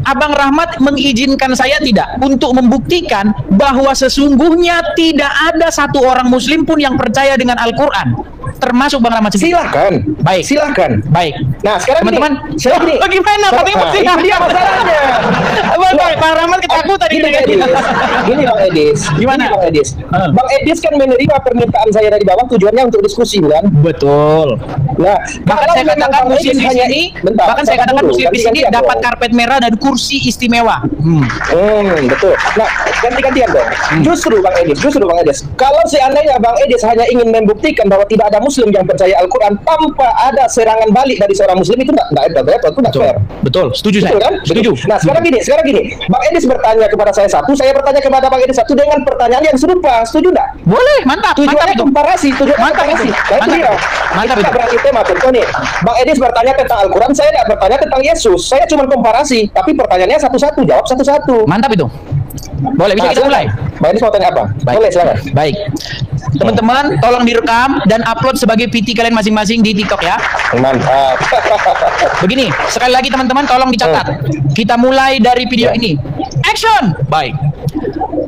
Abang Rahmat mengizinkan saya tidak untuk membuktikan bahwa sesungguhnya tidak ada satu orang muslim pun yang percaya dengan Al-Qur'an, termasuk Bang Rahmat sendiri. Silakan. Baik. Nah, sekarang teman-teman, bagaimana? Ini dia masalahnya. Bang Rahmat ketakutan gini Bang Edis. Gimana? Bang Edis? Bang Edis kan menerima permintaan saya dari bawah, tujuannya untuk diskusi, bukan? Betul. Nah, bahkan saya katakan muslim di sini dapat karpet merah dan kursi istimewa. Betul. Nah, ganti-gantian dong. Justru Bang Edis, kalau seandainya Bang Edis hanya ingin membuktikan bahwa tidak ada muslim yang percaya Al-Quran tanpa ada serangan balik dari seorang muslim, itu nggak fair. Betul, setuju saya. Kan? Setuju. Nah, sekarang gini, Bang Edis bertanya kepada saya satu, saya bertanya kepada Bang Edis satu dengan pertanyaan yang serupa. Setuju nggak? Boleh, mantap. Tujuannya komparasi. Mantap itu. Berarti tema contoh nih. Bang Edis bertanya tentang Al-Quran, saya nggak bertanya tentang Yesus. Saya cuma komparasi, tapi pertanyaannya satu-satu, jawab satu-satu. Mantap itu. Boleh, bisa kita mulai. Bang Edis mau tanya apa? Boleh, silakan. Baik. Teman-teman, tolong direkam dan upload sebagai PT kalian masing-masing di TikTok ya. Mantap. Begini, sekali lagi teman-teman tolong dicatat. Kita mulai dari video ini. Action. Baik.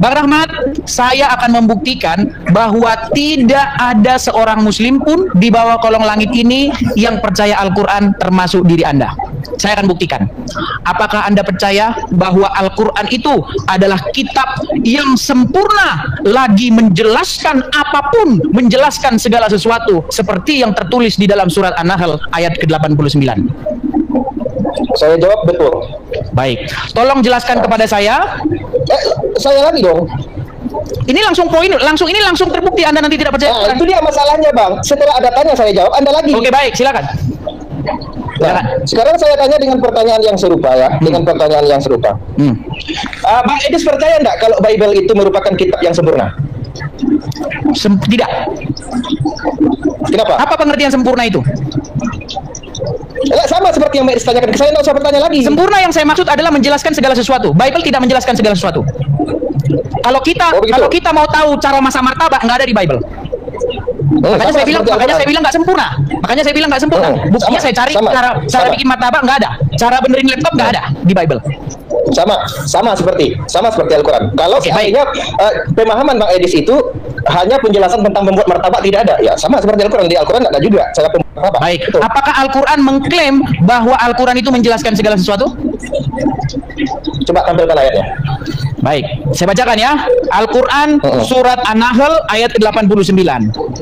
Bang Rahmat, saya akan membuktikan bahwa tidak ada seorang muslim pun di bawah kolong langit ini yang percaya Al-Quran termasuk diri Anda. Saya akan buktikan. Apakah Anda percaya bahwa Al-Quran itu adalah kitab yang sempurna, lagi menjelaskan apapun, menjelaskan segala sesuatu seperti yang tertulis di dalam surat An-Nahl ayat ke-89? Saya jawab betul. Baik. Tolong jelaskan kepada saya. Saya lagi dong. Ini langsung terbukti Anda nanti tidak percaya. Nah, itu dia masalahnya, Bang. Setelah ada tanya saya jawab, Anda lagi. Oke, baik, silakan. Nah, sekarang saya tanya dengan pertanyaan yang serupa ya, Bang Edis percaya enggak kalau Bible itu merupakan kitab yang sempurna? Tidak. Kenapa? Apa pengertian sempurna itu? Sama seperti yang Mbak Edis tanyakan ke saya, nggak usah bertanya lagi. Sempurna yang saya maksud adalah menjelaskan segala sesuatu. Bible tidak menjelaskan segala sesuatu. Kalau kita mau tahu cara masak martabak, nggak ada di Bible. Makanya saya bilang nggak sempurna. Buktinya saya cari cara bikin martabak, nggak ada. Cara benerin laptop nggak ada di Bible. Sama seperti Al-Quran. Kalau seandainya pemahaman Bang Edis itu hanya penjelasan tentang membuat martabak tidak ada, ya sama seperti Al-Quran. Di Al-Quran nggak ada juga cara Baik. Betul. Apakah Al-Quran mengklaim bahwa Al-Quran itu menjelaskan segala sesuatu? Coba tampilkan ayatnya. Baik, saya bacakan ya. Al-Quran surat An-Nahl ayat 89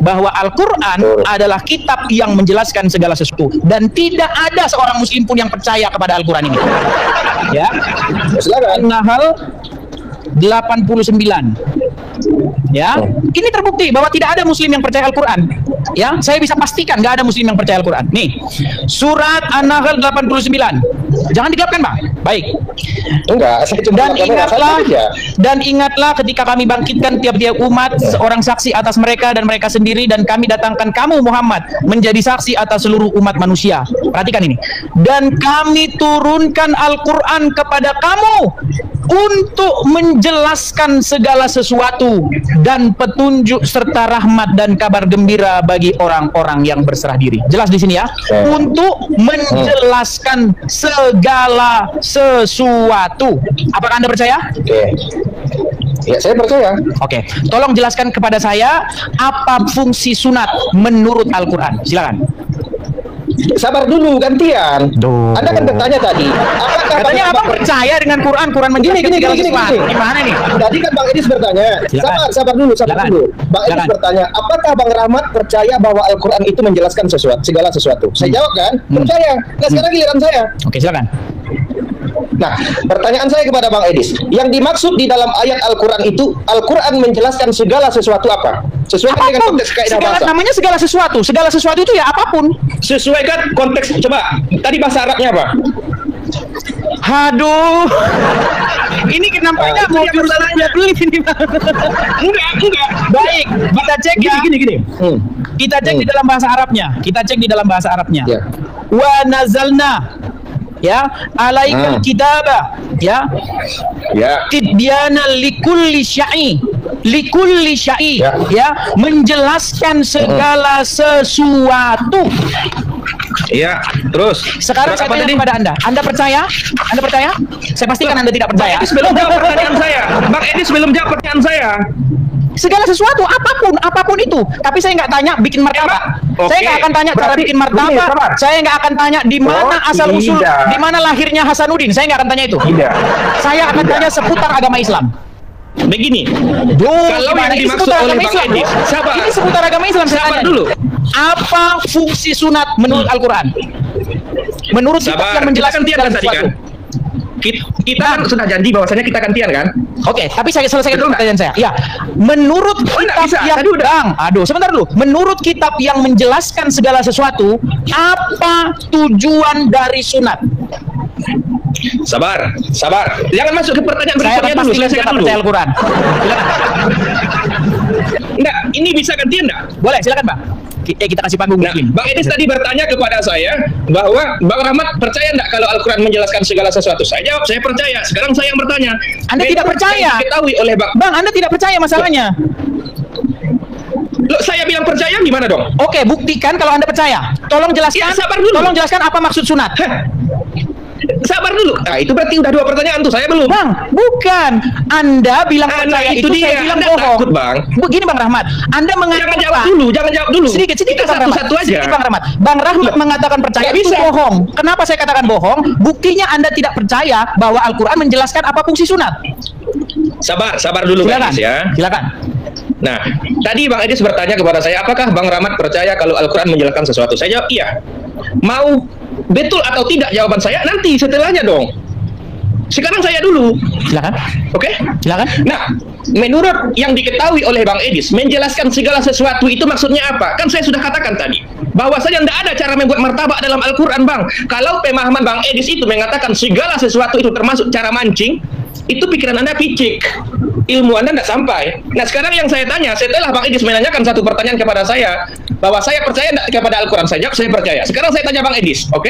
bahwa Al-Quran adalah kitab yang menjelaskan segala sesuatu dan tidak ada seorang muslim pun yang percaya kepada Al-Quran ini. Ya. Silakan. An-Nahl 89. Ya, ini terbukti bahwa tidak ada muslim yang percaya Al-Quran. Ya, saya bisa pastikan nggak ada muslim yang percaya Al-Quran. Nih, surat An-Nahl 89. Jangan digelapkan, Bang. Baik. Enggak, saya cuma Dan ingatlah ketika kami bangkitkan tiap-tiap umat seorang saksi atas mereka dan mereka sendiri, dan kami datangkan kamu Muhammad menjadi saksi atas seluruh umat manusia. Perhatikan ini. Dan kami turunkan Al-Quran kepada kamu untuk menjelaskan segala sesuatu dan petunjuk serta rahmat dan kabar gembira bagi orang-orang yang berserah diri. Jelas di sini ya. Untuk menjelaskan segala sesuatu. Apakah Anda percaya? Oke. Ya, saya percaya. Oke. Tolong jelaskan kepada saya apa fungsi sunat menurut Al-Quran. Silakan. Sabar dulu, gantian. Anda kan bertanya tadi, apakah Katanya abang percaya dengan Quran? Quran menjelaskan segala sesuatu. Gimana nih? Tadi kan Bang Edis bertanya. Sabar dulu. Bang Edis bertanya, apakah Bang Rahmat percaya bahwa Al-Quran itu menjelaskan segala sesuatu? Saya jawab kan, percaya. Nah, sekarang giliran saya. Oke, silakan. Nah, pertanyaan saya kepada Bang Edis, yang dimaksud di dalam ayat Al-Quran itu, Al-Quran menjelaskan segala sesuatu apa? Sesuaikan dengan konteks kaidah bahasa. Namanya segala sesuatu. Segala sesuatu itu ya apapun. Sesuaikan konteks. Coba, tadi bahasa Arabnya apa? Aduh. Ini nampaknya mau jurusan beli ini, Bang. Enggak. Baik, kita cek ya. Gini. Kita cek di dalam bahasa Arabnya. Ya. Wa nazalna, ya, alaikal kitaba, ya, tibyana likulli syai, ya, menjelaskan segala sesuatu. Iya, terus. Sekarang saya tanya kepada Anda percaya? Anda percaya? Saya pastikan Anda tidak percaya. Bang Edis belum jawab pertanyaan saya. Bang Edis belum jawab pertanyaan saya. Segala sesuatu, apapun itu. Tapi saya nggak tanya bikin martabak. Saya nggak akan tanya cara bikin martabak. Saya nggak akan tanya di mana asal usul, di mana lahirnya Hasanuddin. Saya nggak akan tanya itu. Saya akan tanya seputar agama Islam. Begini, kalau yang dimaksud oleh Bang Edis, ini seputar agama Islam. Sabar dulu. Apa fungsi sunat menurut Al-Quran? Menurut kitab yang menjelaskan segala sesuatu. Kita kan sudah janji bahwasanya kita gantian kan? Oke, tapi saya selesaikan dulu pertanyaan saya. Ya, menurut kitab yang sebentar dulu. Menurut kitab yang menjelaskan segala sesuatu, apa tujuan dari sunat? Sabar. Jangan masuk ke pertanyaan berikutnya dulu. Selesaikan dulu. Percaya Al-Quran. Silakan. Enggak, ini bisa gantian enggak? Boleh, silakan, Bang. Kita kasih panggung. Nah, Bang Edis tadi bertanya kepada saya bahwa Bang Rahmat percaya enggak kalau Al-Quran menjelaskan segala sesuatu? Saya jawab, saya percaya. Sekarang saya yang bertanya. Anda tidak percaya? Diketahui oleh Bang, Anda tidak percaya masalahnya. Loh, saya bilang percaya gimana dong? Oke, buktikan kalau Anda percaya. Tolong jelaskan. Ya, sabar dulu. Tolong jelaskan apa maksud sunat. Sabar dulu. Nah, itu berarti udah 2 pertanyaan tuh, saya belum. Bang, bukan. Anda bilang percaya itu dia. Saya bilang bohong. Takut, Bang. Begini, Bang Rahmat. Anda mengatakan jangan jawab dulu. Sedikit Bang Rahmat. Satu aja. Sedikit, Bang Rahmat. Bang Rahmat mengatakan percaya itu bohong. Kenapa saya katakan bohong? Buktinya Anda tidak percaya bahwa Al-Quran menjelaskan apa fungsi sunat. Sabar dulu, Bang Edis ya. Silakan. Nah, tadi Bang Edis bertanya kepada saya, apakah Bang Rahmat percaya kalau Al-Quran menjelaskan sesuatu? Saya jawab iya. Mau betul atau tidak jawaban saya nanti setelahnya dong. Sekarang saya dulu. Silakan. Oke? Silakan. Nah, menurut yang diketahui oleh Bang Edis, menjelaskan segala sesuatu itu maksudnya apa? Kan saya sudah katakan tadi, bahwasanya tidak ada cara membuat martabak dalam Al-Quran, Bang. Kalau pemahaman Bang Edis itu mengatakan segala sesuatu itu termasuk cara mancing, itu pikiran Anda picik. Ilmu Anda tidak sampai. Nah, sekarang yang saya tanya, setelah Bang Edis menanyakan satu pertanyaan kepada saya, bahwa saya percaya tidak kepada Al-Quran, saya jawab, saya percaya. Sekarang saya tanya Bang Edis, oke?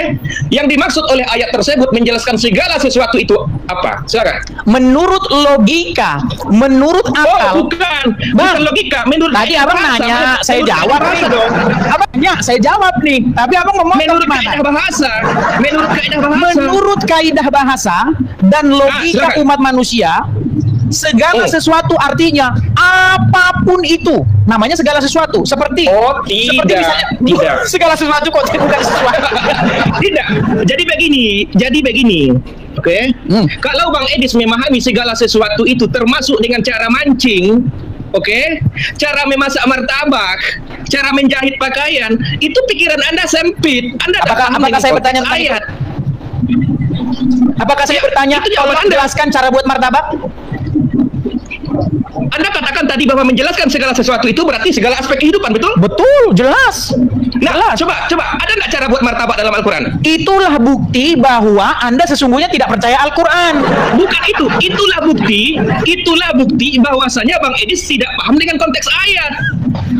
Yang dimaksud oleh ayat tersebut menjelaskan segala sesuatu itu apa? Silakan. Menurut logika, menurut akal. Bukan logika. Menurut tadi abang nanya, saya jawab nih. Abang nanya, saya jawab nih. Tapi abang ngomong menurut kaidah bahasa. Menurut kaidah bahasa dan logika umat manusia, segala sesuatu artinya apapun itu namanya segala sesuatu. Seperti seperti misalnya, tidak. segala sesuatu kok bukan sesuatu. Tidak. Jadi begini. Oke. Kalau Bang Edis memahami segala sesuatu itu termasuk dengan cara mancing, oke, cara memasak martabak, cara menjahit pakaian, itu pikiran Anda sempit. Anda Apakah saya bertanya tentang ayat? Apakah saya bertanya, itu jawaban tolong Anda. jelaskan cara buat martabak? Anda katakan tadi bahwa menjelaskan segala sesuatu itu berarti segala aspek kehidupan, betul? Betul, jelas. Nah, coba ada nggak cara buat martabak dalam Al-Quran? Itulah bukti bahwa Anda sesungguhnya tidak percaya Al-Quran. Bukan itu, itulah bukti bahwasanya Bang Edis tidak paham dengan konteks ayat.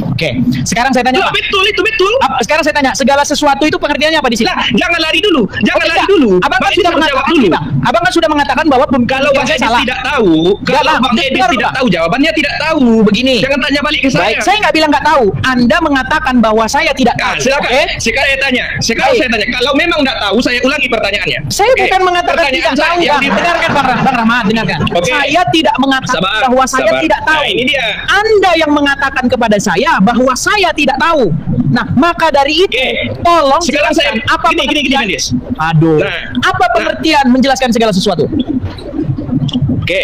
Oke, sekarang saya tanya. Loh, betul itu betul. Sekarang saya tanya, segala sesuatu itu pengertiannya apa di sini? Lah, jangan lari dulu, Oke, enggak. Abang kan Bang Edis sudah harus jawab mengatakan dulu. ini, Bang. Abang kan sudah mengatakan bahwa Kalau Bang saya Edis salah. tidak tahu, kalau Bang, Bang Edis dengar, tidak Bang. tahu, jawabannya tidak tahu. Begini. Jangan tanya balik ke Baik, saya. saya nggak bilang nggak tahu. Anda mengatakan bahwa saya tidak Nah, tahu. silakan. Oke? Sekarang saya tanya. Sekarang Baik. saya tanya. Kalau memang tidak tahu, saya ulangi pertanyaannya. Saya Oke. bukan mengatakan Pertanyaan tidak tahu, saya yang Bang. Dengarkan, Bang Rahmat, dengarkan. Oke. Saya tidak mengatakan Sabar, bahwa saya sabar. tidak tahu. Nah, ini dia. Anda yang mengatakan kepada saya bahwa saya tidak tahu. Nah, maka dari itu, Oke. tolong Sekarang jelaskan saya- apa gini, pengertian. Des. Aduh. Nah. Apa pengertian menjelaskan segala sesuatu? Oke,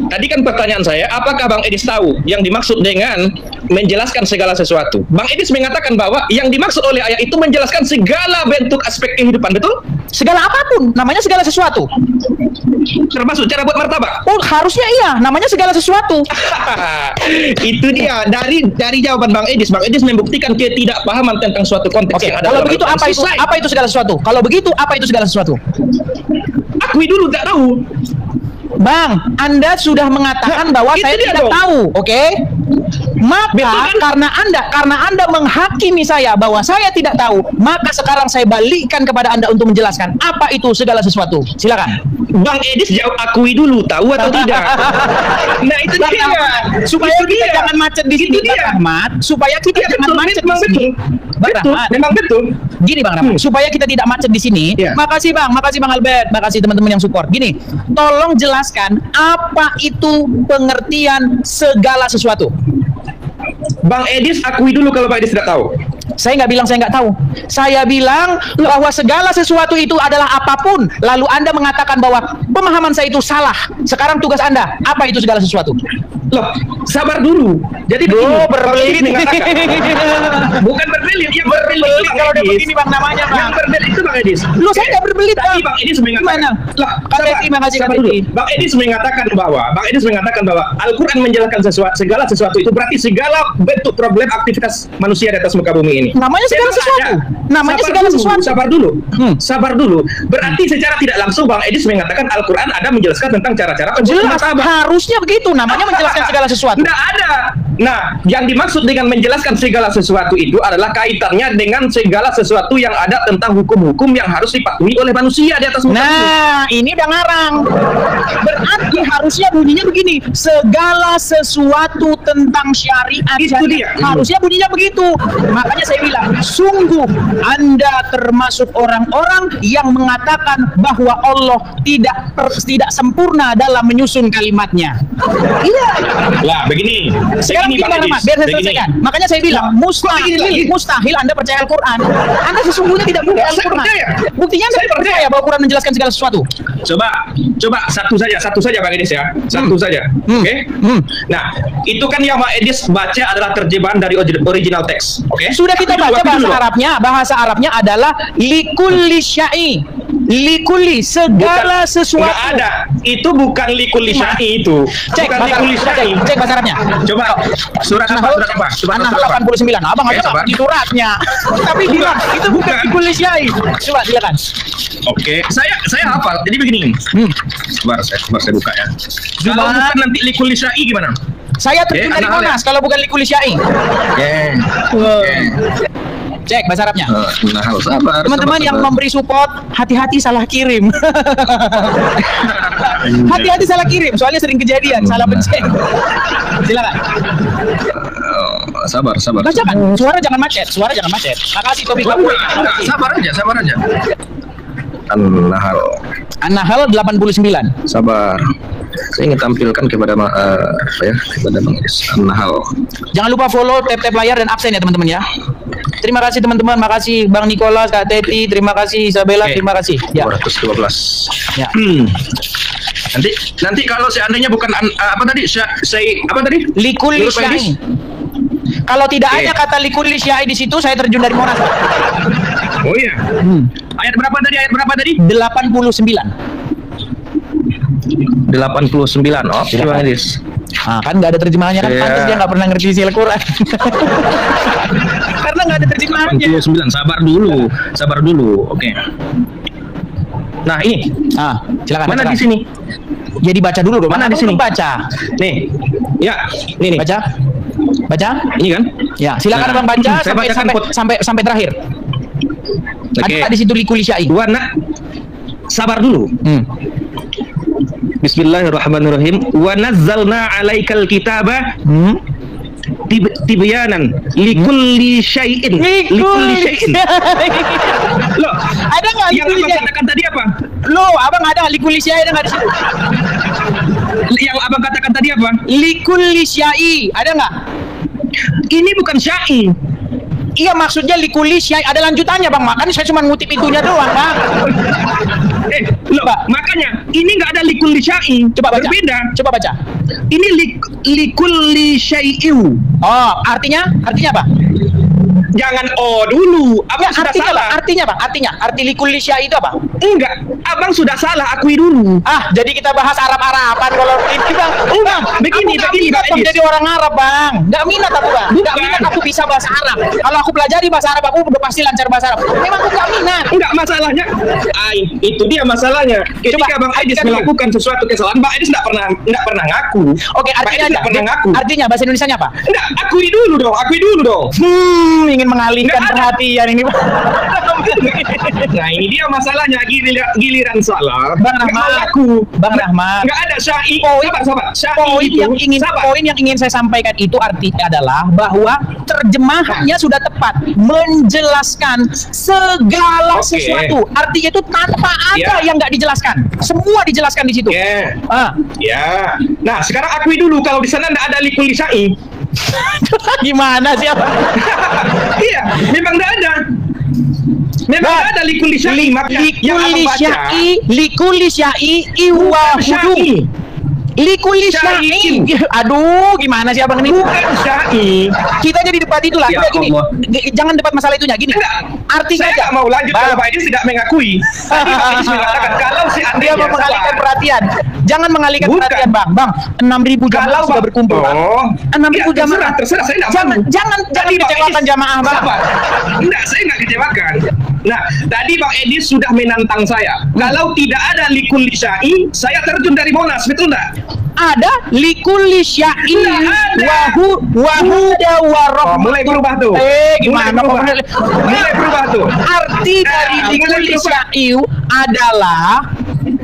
tadi kan pertanyaan saya, apakah Bang Edis tahu yang dimaksud dengan menjelaskan segala sesuatu? Bang Edis mengatakan bahwa yang dimaksud oleh ayat itu menjelaskan segala bentuk aspek kehidupan, betul? Segala apapun, namanya segala sesuatu. Termasuk cara buat martabak. Oh, harusnya iya, namanya segala sesuatu. Itu dia dari jawaban Bang Edis. Bang Edis membuktikan ketidakpahaman tentang suatu konteks Oke, yang ada. kalau dalam begitu Al-Quran. apa itu? Selesai. Apa itu segala sesuatu? Kalau begitu apa itu segala sesuatu? Akui dulu tak tahu. Bang, Anda sudah mengatakan bahwa itu saya dia tidak dong. tahu, oke? Maka Betul kan? karena Anda menghakimi saya bahwa saya tidak tahu, maka sekarang saya balikkan kepada Anda untuk menjelaskan apa itu segala sesuatu. Silakan. Bang Edis jawab akui dulu, tahu atau tidak? Nah, itu Bang dia. Rahmat, supaya Itu kita dia. jangan macet di sini, Itu Bang dia. Rahmat. Supaya kita Iya, jangan betul, macet di memang sini. betul. Bang Betul, Rahmat, memang betul. gini Bang Rahmat, supaya kita tidak macet di sini. Iya. Makasih Bang Albert, makasih teman-teman yang support. Gini, tolong jelaskan apa itu pengertian segala sesuatu. Bang Edis akui dulu kalau Pak Edis tidak tahu. Saya nggak bilang saya nggak tahu. Saya bilang bahwa segala sesuatu itu adalah apapun. Lalu Anda mengatakan bahwa pemahaman saya itu salah. Sekarang tugas Anda, apa itu segala sesuatu? Loh, sabar dulu. Jadi begini, Oh, Bang Edis berbelit. mengatakan- Bukan berbelit, yang berbelit itu Bang Kalau udah Edis. begini Bang namanya Yang Bang. berbelit itu Bang Edis. Lu saya nggak berbelit Tadi Bang. Bang Edis mengatakan. Gimana? Lah, Kak sabar, Teti, makasih, sabar Kak dulu. Teti. Bang Edis mengatakan bahwa Al-Quran menjelaskan segala sesuatu itu berarti segala bentuk problem aktivitas manusia di atas muka bumi ini. Namanya segala Memang sesuatu. ada. Namanya Sabar segala dulu, sesuatu. Sabar dulu. Berarti secara tidak langsung Bang Edis mengatakan Al-Quran ada menjelaskan tentang cara-cara pembuat Jelas, martabak. harusnya begitu. Namanya menjelaskan segala sesuatu. Nggak ada. Nah, yang dimaksud dengan menjelaskan segala sesuatu itu adalah kaitannya dengan segala sesuatu yang ada tentang hukum-hukum yang harus dipatuhi oleh manusia di atas muka bumi. Nah, ini udah ngarang. Berarti harusnya bunyinya begini. Segala sesuatu tentang syariat. Itu dia. Harusnya bunyinya begitu. Makanya saya bilang, sungguh Anda termasuk orang-orang yang mengatakan bahwa Allah tidak sempurna dalam menyusun kalimatnya. Iya. Lah, begini. Sekarang Begini, gimana Bang Mas? Edis. Biar saya Begini. selesaikan. Makanya saya bilang, mustahil Anda percaya Al-Quran. Anda sesungguhnya tidak percaya Saya Al-Quran. percaya. Buktinya Anda Saya tidak percaya bahwa Al-Quran menjelaskan segala sesuatu. Coba satu saja Bang Edis ya. Satu saja. Oke? Nah, itu kan yang Bang Edis baca adalah terjemahan dari original teks. Oke? Sudah kita baca bahasa Arabnya. Bahasa Arabnya adalah likulli syai. Likulli, segala sesuatu. Enggak ada. Itu bukan likulli syai itu. Cek Bukan bahasa likulli syai. cek bahasa Arabnya. Coba surat apa? Surat apa? Surat An-Nahl apa? 89. Abang Oke, aja sabar. di suratnya. Tapi bilang itu bukan Bukan. likulli syai. Coba silakan. Oke, saya hafal. Jadi begini. Sebentar saya buka ya. Kalau bukan nanti likulli syai gimana? Saya terjun dari An-Nahl ya? Monas kalau bukan likulli syai. Cek bahasa Arabnya. Nah, sabar. Teman-teman yang memberi support, hati-hati salah kirim. Hati-hati salah kirim, soalnya sering kejadian, salah pencet. Silakan. Sabar. Bacakan, suara jangan macet. Makasih Topik. Sabar aja. An-Nahl. An-Nahl 89. Sabar. Saya ingin tampilkan kepada kepada Bang Edis hal. Jangan lupa follow, tap layar dan absen ya teman-teman ya. Terima kasih teman-teman, makasih Bang Nicholas, Kak Teti, terima kasih Isabella, terima kasih. Ya. 212. Ya. Nanti kalau seandainya bukan apa tadi? Apa tadi? Likul Menurut Pak Syai. Edis? Kalau tidak ada kata likul Syai di situ, saya terjun dari Monas. Oh iya. Ayat berapa tadi? 89. 89. Oh, Bang Edis. Nah, kan nggak ada terjemahannya kan, pantas dia nggak pernah ngerti isi Al-Quran. Karena nggak ada terjemahannya. 89. Sabar dulu. Oke. Nah, ini. Silakan. Mana silakan. di sini? Jadi baca dulu dong. Mana di sini? Baca. Nih. Ya, ini nih. Baca. Ini kan? Ya, silakan Bang baca saya sampai terakhir. Oke. Ada di situ likul syai. Sabar dulu. Bismillahirrahmanirrahim. Wa nazzalna 'alaikal kitaba tibyanan likulli syai'in. Loh, ada nggak yang Abang katakan tadi apa? Loh, Abang ada likul syai ada nggak di situ? Yang Abang katakan tadi apa? Likul syai ada nggak? Ini bukan syai. Iya, maksudnya likul syai ada lanjutannya Bang. Makanya saya cuma ngutip itunya doang Bang. Makanya ini nggak ada likulli syai. Coba baca. Berbeda. Coba baca. Ini likulli syai'u. Oh, artinya apa? Jangan dulu. Abang sudah artinya salah. Apa? Artinya Bang, arti likulli syai itu apa? Enggak, Abang sudah salah, akui dulu. Jadi kita bahas Arab-Araban kalau ini Bang. Enggak, begini Bang Edis. Jadi orang Arab Bang. Nggak minat aku Bang. Nggak minat aku bisa bahasa Arab. Kalau aku pelajari bahasa Arab aku udah pasti lancar bahasa Arab. Memang aku nggak minat. Enggak, masalahnya. Itu dia masalahnya. Ketika Bang Edis melakukan sesuatu kesalahan, Bang Edis nggak pernah ngaku. Oke, artinya artinya bahasa Indonesianya apa? Enggak, akui dulu dong. Ingin mengalihkan perhatian ini. Nah, ini dia masalahnya, giliran salah. Bang Rahmat. Enggak ada syai. Sabar. Poin yang ingin saya sampaikan itu artinya adalah bahwa terjemahannya sudah tepat, menjelaskan segala sesuatu. Artinya itu tanpa ada yang nggak dijelaskan. Semua dijelaskan di situ. Ya. Nah, sekarang akui dulu kalau di sana enggak ada likulli syai. Gimana sih apa? Iya, memang enggak ada. Memang ada likulli syai. Likulli syai iwa hudu. Likulli syai. Aduh, gimana sih Abang ini? Bukan syai. Kita jadi debat itulah. Ya, gini. Jangan debat masalah itunya. Gini. Artinya saya nggak mau lanjut kalau Pak Edis tidak mengakui. Tadi Pak Edis mengatakan kalau dia mau mengalihkan perhatian. Jangan mengalihkan perhatian, Bang. 6.000 jamaah sudah berkumpul. 6.000 jamaah. Terserah, saya nggak mau. Jangan kecewakan jamaah, Bang. Enggak, saya nggak kecewakan. Nah, tadi Bang Edis sudah menantang saya. Kalau tidak ada likulli syai, saya terjun dari Monas, betul nggak? Ada likulli syai wahuda warahmatuh. Mulai berubah tuh. Gimana? Mulai berubah tuh. Arti dari likulli syai adalah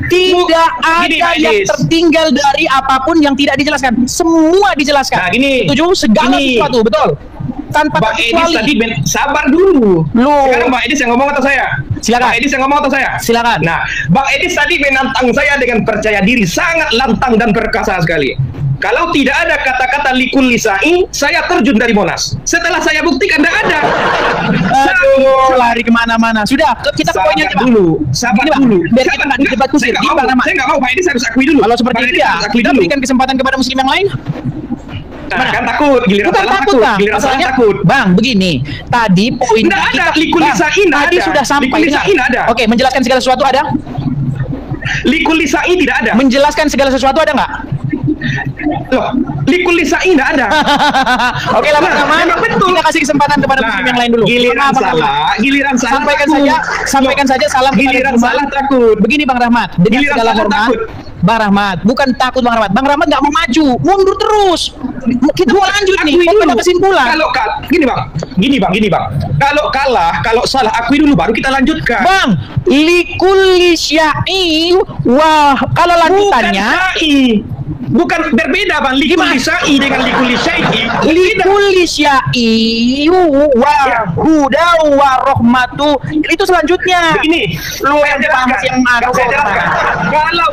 tidak ada yang tertinggal dari apapun yang tidak dijelaskan. Semua dijelaskan. Nah, gini. Setuju? Segala sesuatu, betul. Tanpa Bang Edis tadi sabar dulu. Sekarang Bang Edis yang ngomong atau saya? Silakan. Bang Edis yang ngomong atau saya? Silakan. Nah, Bang Edis tadi menantang saya dengan percaya diri, sangat lantang dan perkasa sekali. Kalau tidak ada kata-kata likulli syai, saya terjun dari Monas. Setelah saya buktikan tidak ada. Aduh, lari kemana-mana. Sudah, kita ke poinnya dulu. Sabar dulu. Biar kita nggak debat kusir. Saya nggak mau, Pak Edis harus akui dulu. Kalau seperti itu ya, kita berikan kesempatan kepada muslim yang lain. Nah, kan takut, giliran bukan salah takut, Bang. giliran salah takut. Bang, begini. Tadi poin nggak ada likulli syai, tadi sudah sampai. Ada. Oke, menjelaskan segala sesuatu ada? Likulli syai tidak ada. Menjelaskan segala sesuatu ada nggak? Loh, likulli syai tidak ada. Oke lah, Bang Rahmat. Kita kasih kesempatan kepada muslim yang lain dulu. Giliran salah sampaikan saja salam giliran salah takut. Begini Bang Rahmat, dengan segala hormat. Bang Rahmat, bukan takut Bang Rahmat. Bang Rahmat nggak mau maju, mundur terus. Kita mau lanjut nih, kita kesimpulan. Kalau gini bang. Kalau kalah, kalau salah akui dulu baru kita lanjutkan. Bang, likulli syai, wah, kalau lanjutannya Bukan berbeda bang, likul lisyai dengan likul lisyai. Likul lisyai wa huda wa rahmatu. Itu selanjutnya. Begini, Lu yang paham yang ada. saya jelaskan. Kalau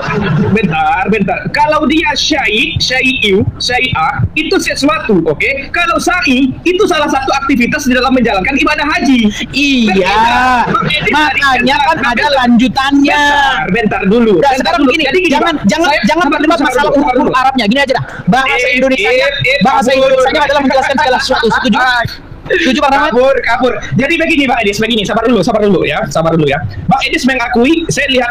bentar. Kalau dia syai'u, syai'ah itu sesuatu, oke? Kalau sa'i itu salah satu aktivitas di dalam menjalankan ibadah haji. Iya. Makanya kan ada lanjutannya. Bentar dulu. Nah, sekarang begini, Jadi gini, jangan Bang. berdebat masalah huruf Arabnya. Gini aja dah. Bahasa Indonesianya adalah menjelaskan segala sesuatu. Setuju? Setuju Bang Rahmat? Kabur. Jadi begini Bang Edis, begini, sabar dulu ya. Bang Edis mengakui, saya lihat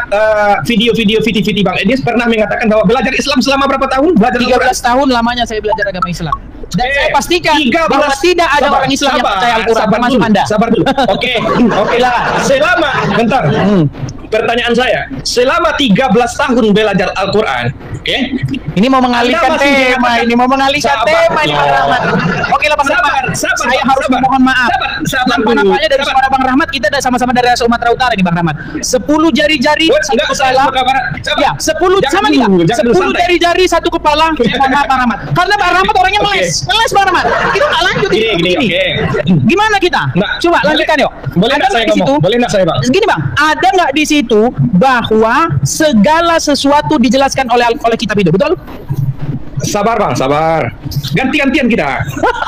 video-video VT Bang Edis pernah mengatakan bahwa belajar Islam selama berapa tahun? 13 tahun lamanya saya belajar agama Islam. Dan saya pastikan bahwa tidak ada orang Islam yang percaya Al-Quran, termasuk Anda. Sabar dulu. Oke lah. Selama, bentar. Pertanyaan saya, selama 13 tahun belajar Al-Quran, oke? Ini mau mengalihkan Anda masih tema, mengatakan- ini mau mengalihkan Sabar. tema ini Bang Rahmat. Oke lah Bang Rahmat, saya harus memohon maaf. Sabar Nampaknya dari suara Bang Rahmat kita sama-sama dari Sumatera Utara nih Bang Rahmat. 10 jari-jari satu kepala. Ya, 10 sama nih. 10 jari-jari satu kepala. Mohon maaf Bang Rahmat. Karena Bang Rahmat orangnya ngeles Bang Rahmat. Kita nggak lanjut Gini. Gimana kita? Nah, Coba lanjutkan yuk. Boleh nggak saya ngomong? Boleh nggak saya Bang? Gini Bang, ada nggak di situ bahwa segala sesuatu dijelaskan oleh kitab itu, betul? Sabar Bang, sabar. Ganti-gantian kita.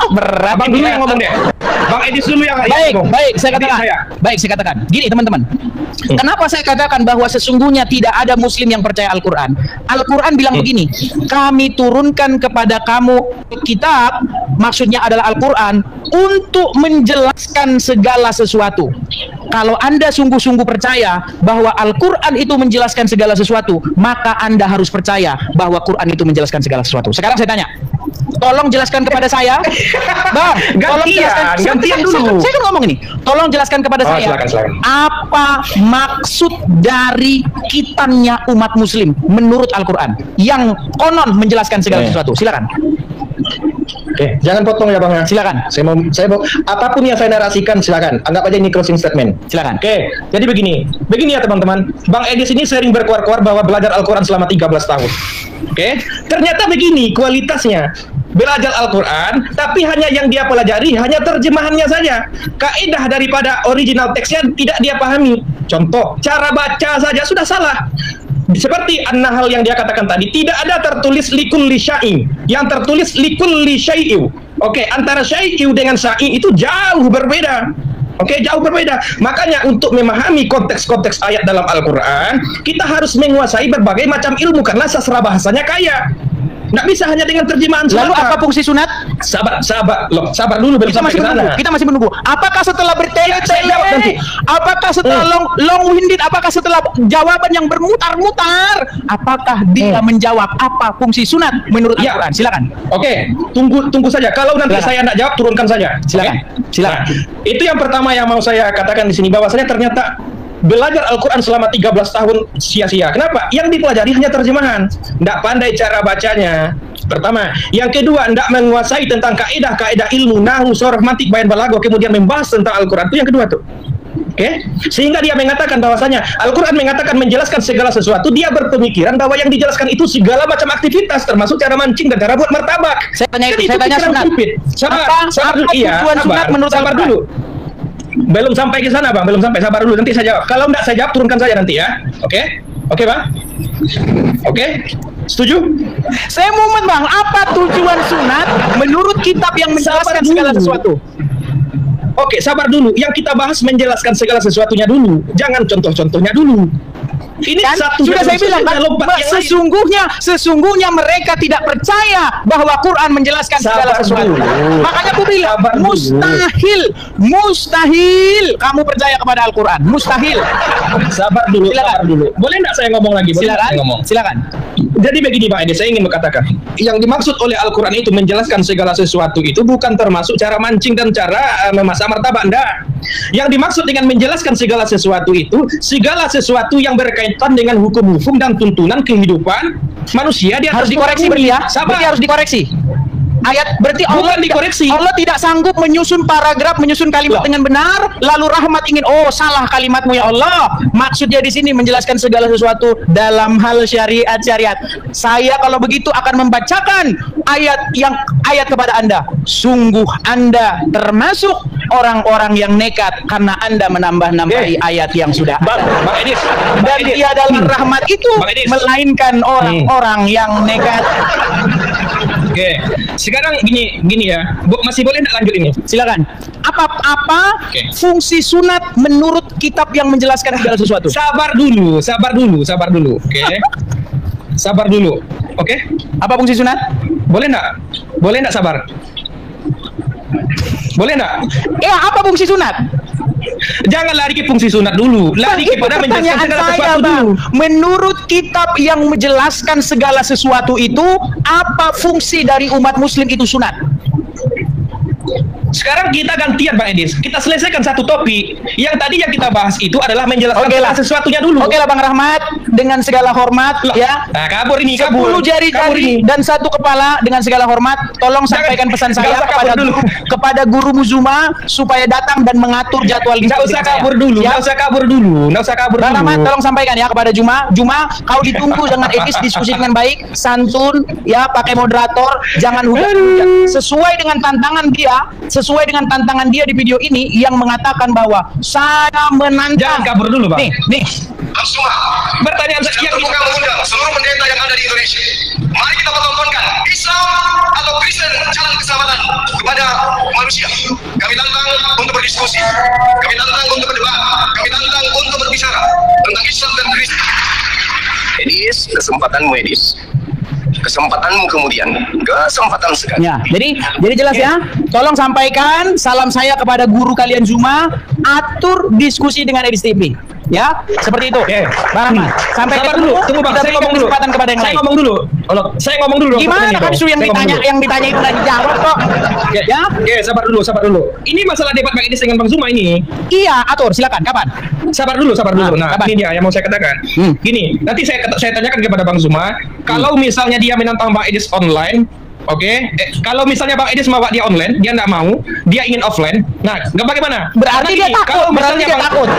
Berat. Bang dulu yang ngomong deh. Bang Edis dulu yang ngomong. Baik, saya katakan. Gini teman-teman. Kenapa saya katakan bahwa sesungguhnya tidak ada muslim yang percaya Al-Quran? Al-Quran bilang begini, kami turunkan kepada kamu kitab, maksudnya adalah Al-Quran, untuk menjelaskan segala sesuatu. Kalau Anda sungguh-sungguh percaya bahwa Al-Quran itu menjelaskan segala sesuatu, maka Anda harus percaya bahwa Quran itu menjelaskan segala sesuatu. Sekarang saya tanya, tolong jelaskan kepada saya, Bang. Tolong jelaskan. Gantian dulu. Saya kan ngomong ini. Tolong jelaskan kepada saya. Silakan. Apa maksud dari kitannya umat Muslim menurut Al-Quran yang konon menjelaskan segala sesuatu? Silakan. Oke, jangan potong ya Bang ya. Silakan. Saya mau apapun yang saya narasikan silakan. Anggap aja ini closing statement. Silakan. Oke, jadi begini ya teman-teman. Bang Edis ini sering berkuar-kuar bahwa belajar Al-Quran selama 13 tahun. Oke, ternyata begini kualitasnya. Belajar Al-Quran, tapi hanya yang dia pelajari hanya terjemahannya saja. Kaidah daripada original teksnya tidak dia pahami. Contoh, cara baca saja sudah salah. Seperti an-nahl yang dia katakan tadi, tidak ada tertulis likul lisyai, yang tertulis likul lisyai'u. Oke, antara syai'u dengan sa'i itu jauh berbeda. Oke, jauh berbeda. Makanya untuk memahami konteks-konteks ayat dalam Al-Quran, kita harus menguasai berbagai macam ilmu karena sastra bahasanya kaya. Nggak bisa hanya dengan terjemahan Lalu semata. apa fungsi sunat? Sabar dulu belum Kita sampai masih ke sana. menunggu. Kita masih menunggu. Apakah setelah Saya jawab nanti. apakah setelah long-winded, apakah setelah jawaban yang bermutar-mutar, apakah dia menjawab apa fungsi sunat menurut Ya. Al-Quran? Silakan. Oke, tunggu saja. Kalau nanti Silakan. saya tidak jawab, turunkan saja. Silakan. Oke? Silakan. Nah, itu yang pertama yang mau saya katakan di sini, bahwasanya ternyata belajar Al-Quran selama 13 tahun sia-sia. Kenapa? Yang dipelajari hanya terjemahan. Tidak pandai cara bacanya. Pertama. Yang kedua, tidak menguasai tentang kaidah-kaidah ilmu, nahu, soroh, mantik, bayan, balago, kemudian membahas tentang Al-Quran. Itu yang kedua tuh. Oke? Sehingga dia mengatakan bahwasanya Al-Quran mengatakan menjelaskan segala sesuatu. Dia berpemikiran bahwa yang dijelaskan itu segala macam aktivitas, termasuk cara mancing dan cara buat martabak. Saya tanya Kan itu, saya tanya pikiran sunat. sempit. Sabar Apa dulu. Iya, tujuan sunat menurut sabar Al-Quran? dulu. Belum sampai ke sana Bang, belum sampai. Sabar dulu, nanti saya jawab. Kalau enggak saya jawab, turunkan saja nanti ya. Oke? Oke Bang? Oke? Setuju? Saya mau Bang, apa tujuan sunat menurut kitab yang menjelaskan Sabar segala dulu. sesuatu? Oke, sabar dulu. Yang kita bahas menjelaskan segala sesuatunya dulu. Jangan contoh-contohnya dulu. Ini Kan satu sudah saya bilang kan, lompat yang lain. sesungguhnya mereka tidak percaya bahwa Quran menjelaskan segala Sabar sesuatu. dulu. Makanya aku bilang Sabar dulu. mustahil kamu percaya kepada Al-Quran, mustahil. Sabar dulu, Silakan. sabar dulu. Boleh nggak saya ngomong lagi? Boleh nggak Silakan, saya ngomong? silakan. Jadi begini Pak Edi, saya ingin berkatakan, yang dimaksud oleh Al-Quran itu menjelaskan segala sesuatu itu bukan termasuk cara mancing dan cara memasak martabak, enggak. Yang dimaksud dengan menjelaskan segala sesuatu itu segala sesuatu yang berkaitan dengan hukum-hukum dan tuntunan kehidupan manusia di atas Harus dikoreksi muka bumi. berarti ya? Sabar. Berarti harus dikoreksi. Ayat berarti Allah Bukan dikoreksi. Allah tidak sanggup menyusun paragraf, menyusun kalimat Loh. dengan benar, lalu rahmat ingin, oh salah kalimatmu ya Allah. Maksudnya di sini menjelaskan segala sesuatu dalam hal syariat. Saya kalau begitu akan membacakan ayat kepada Anda. Sungguh Anda termasuk orang-orang yang nekat karena Anda menambah-nambahi ayat yang sudah Bang Edis. dan tiadalah rahmat itu Bang Edis. melainkan orang-orang yang nekat. Oke. Sekarang gini ya. Masih boleh nggak lanjut ini? Silakan. Apa Oke. fungsi sunat menurut kitab yang menjelaskan segala sesuatu? Sabar dulu. Oke. Sabar dulu. Oke. Apa fungsi sunat? Boleh nggak sabar? Boleh nggak? Ya, apa fungsi sunat? Jangan lari ke fungsi sunat dulu. Lari Itu kepada menjelaskan pertanyaan segala saya, sesuatu Bang. dulu. Menurut kitab yang menjelaskan segala sesuatu itu, apa fungsi dari umat muslim itu sunat? Sekarang kita gantian Bang Edis. Kita selesaikan satu topik. Yang tadi yang kita bahas itu adalah menjelaskan Oke lah. segala sesuatunya dulu. Oke lah Bang Rahmat, dengan segala hormat Loh, ya. nah, kabur ini, 10 kabur. Kabur jari-jari ini. dan 1 kepala, dengan segala hormat tolong Jangan- sampaikan pesan nggak saya usah kabur dulu. kepada guru Muzuma supaya datang dan mengatur jadwal Nggak diskusi usah dengan saya. kabur dulu. Ya. Nggak usah kabur Bang Rahmat, dulu. tolong sampaikan ya kepada Juma, kau ditunggu dengan etis, diskusi dengan baik, santun, ya, pakai moderator, jangan hujat-hujat. Sesuai dengan tantangan dia di video ini yang mengatakan bahwa saya menantang. Jangan kabur dulu, Bang. Nih. Langsung Pertanyaan secara yang terbuka mengundang seluruh pendeta yang ada di Indonesia. Mari kita pertontonkan Islam atau Kristen jalan keselamatan kepada manusia. Kami tantang untuk berdiskusi. Kami tantang untuk berdebat. Kami tantang untuk berbicara tentang Islam dan Kristen. Edis, kesempatanmu Edis. Kesempatanmu kemudian. Kesempatan sekali. Ya, jadi jelas ya. Tolong sampaikan salam saya kepada guru kalian Zuma, atur diskusi dengan Edis TV. Ya, seperti itu. Oke. Bang Rahmat, sampaikan Sabar dulu, tunggu Bang, kita saya berikan ngomong dulu. kesempatan kepada yang Saya lain. ngomong dulu. Saya ngomong dulu. Gimana Pertanyaan kan itu. Su yang Saya ngomong ditanya dulu. yang ditanya itu udah dijawab kok. Oke. Ya? Oke, sabar dulu. Ini masalah debat Bang Edis dengan Bang Zuma ini. Iya, atur, silakan. Kapan? Sabar dulu. Nah, kapan? ini dia yang mau saya katakan. Gini, nanti saya tanyakan kepada Bang Zuma, kalau misalnya dia menantang Bang Edis online, oke, kalau misalnya Bang Edis mau dia online, dia nggak mau, dia ingin offline. Nah, nggak bagaimana? Berarti dia Karena gini, takut, kalau berarti misalnya dia Bang- takut.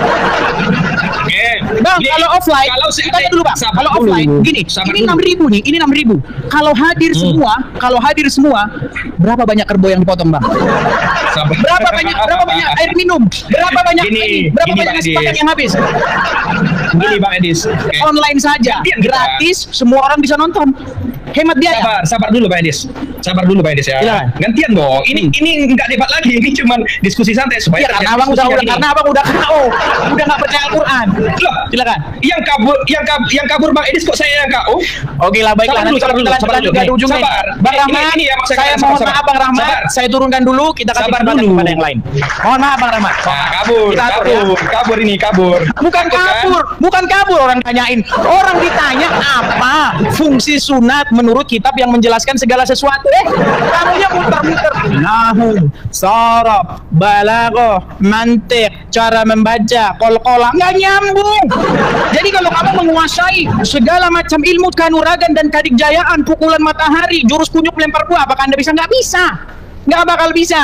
Oke. Bang, Gini, kalau offline, kalau kita dulu Bang. sabar Kalau dulu. offline, gini, Sabar ini dulu. 6.000 nih, ini 6.000. Kalau hadir semua, berapa banyak kerbau yang dipotong, Bang? Sabar. Berapa banyak air minum? Berapa banyak Gini, berapa gini, banyak Bang nasi Edis. paket yang habis? Gini Bang Edis. Oke. Online saja, Gantian kita. gratis, semua orang bisa nonton. Hemat biaya. Sabar dulu Bang Edis. Ya. Silakan. Gantian dong. Ini nggak debat lagi. Ini cuman diskusi santai supaya Iya, karena terjadi abang diskusi yang ini. karena abang udah KO, udah nggak percaya Al-Quran. Loh, Silakan. yang kabur Bang Edis kok saya yang KO? Oke lah, baiklah. Sabar dulu, Nanti sabar dulu, kita sabar lanjut dulu. dari ujungnya. Sabar. Bang Ini- Rahmat, ini yang saya saya mohon sabar. maaf Bang Rahmat, Sabar. saya turunkan dulu, kita kasih Sabar kesempatan dulu. kepada yang lain. Mohon maaf Bang Rahmat. Nah, kabur. Kita atur ya. Kabur. Bukan Takut, kan? bukan kabur orang tanyain. Orang ditanya apa fungsi sunat menurut kitab yang menjelaskan segala sesuatu. Kamunya muter-muter. Nahu, sorof, balaghah, mantik, cara membaca, kol-kolah, nggak nyambung. Jadi kalau kamu menguasai segala macam ilmu kanuragan dan kadikjayaan, pukulan matahari, jurus kunyuk lempar buah, apakah Anda bisa? Nggak bisa. Nggak bakal bisa.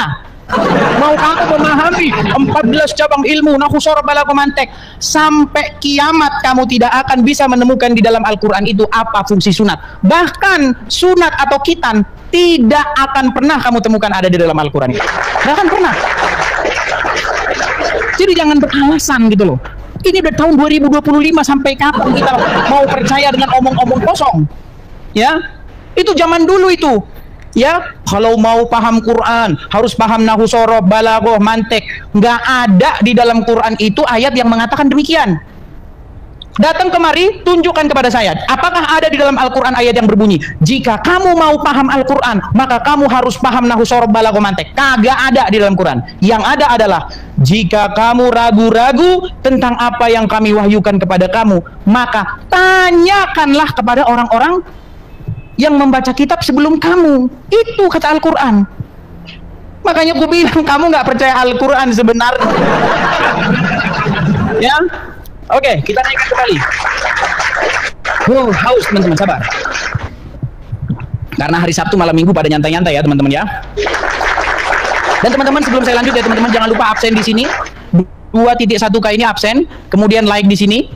Mau kamu memahami 14 cabang ilmu nahu sorof balaghah mantek sampai kiamat, kamu tidak akan bisa menemukan di dalam Al-Quran itu apa fungsi sunat. Bahkan sunat atau khitan tidak akan pernah kamu temukan ada di dalam Al-Quran itu. Tidak akan pernah. Jadi jangan beralasan gitu loh. Ini udah tahun 2025, sampai kapan kita mau percaya dengan omong-omong kosong? Ya, itu zaman dulu itu. Ya, kalau mau paham Quran harus paham nahu sorof, balaghah, mantek. Nggak ada di dalam Quran itu ayat yang mengatakan demikian. Datang kemari, tunjukkan kepada saya, apakah ada di dalam Al-Quran ayat yang berbunyi, jika kamu mau paham Al-Quran, maka kamu harus paham nahu sorof, balaghah, mantek. Kagak ada di dalam Quran. Yang ada adalah, jika kamu ragu-ragu tentang apa yang kami wahyukan kepada kamu, maka tanyakanlah kepada orang-orang yang membaca kitab sebelum kamu. Itu kata Al-Quran. Makanya gue bilang kamu nggak percaya Al-Quran sebenarnya. Ya, oke, kita naikkan kembali. Haus teman-teman, sabar. Karena hari Sabtu malam Minggu pada nyantai-nyantai ya teman-teman ya. Dan teman-teman sebelum saya lanjut ya teman-teman, jangan lupa absen di sini. 2.1K ini absen, kemudian like di sini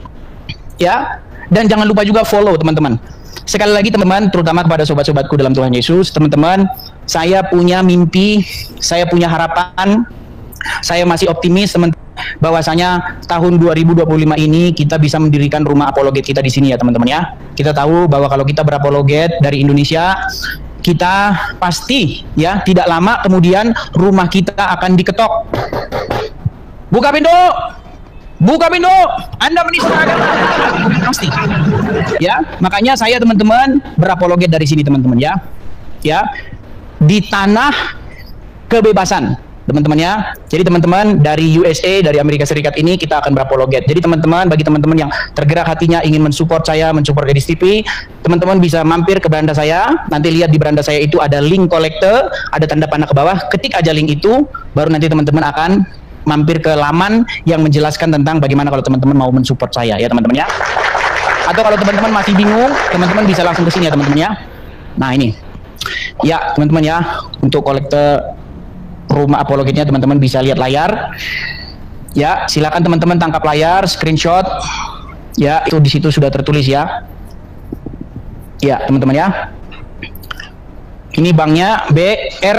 ya. Dan jangan lupa juga follow teman-teman. Sekali lagi teman-teman, terutama kepada sobat-sobatku dalam Tuhan Yesus, teman-teman, saya punya mimpi, saya punya harapan, saya masih optimis teman-teman, bahwasanya tahun 2025 ini kita bisa mendirikan rumah apologet kita di sini ya teman-teman ya. Kita tahu bahwa kalau kita berapologet dari Indonesia, kita pasti ya tidak lama kemudian rumah kita akan diketok. Buka pintu! Buka pintu! Anda menista agama. Pasti. Ya, makanya saya teman-teman berapologet dari sini teman-teman ya. Ya. Di tanah kebebasan, teman-teman ya. Jadi teman-teman dari USA, dari Amerika Serikat ini kita akan berapologet. Jadi teman-teman, bagi teman-teman yang tergerak hatinya ingin mensupport saya, mensupport Edis TV, teman-teman bisa mampir ke beranda saya. Nanti lihat di beranda saya itu ada link kolektor, ada tanda panah ke bawah. Ketik aja link itu, baru nanti teman-teman akan mampir ke laman yang menjelaskan tentang bagaimana kalau teman-teman mau mensupport saya ya teman-teman ya. Atau kalau teman-teman masih bingung, teman-teman bisa langsung ke sini ya teman-teman ya. Nah ini ya teman-teman ya, untuk kolektor rumah apologetnya teman-teman bisa lihat layar ya. Silakan teman-teman tangkap layar, screenshot ya, itu di situ sudah tertulis ya. Ya teman-teman ya, ini banknya BR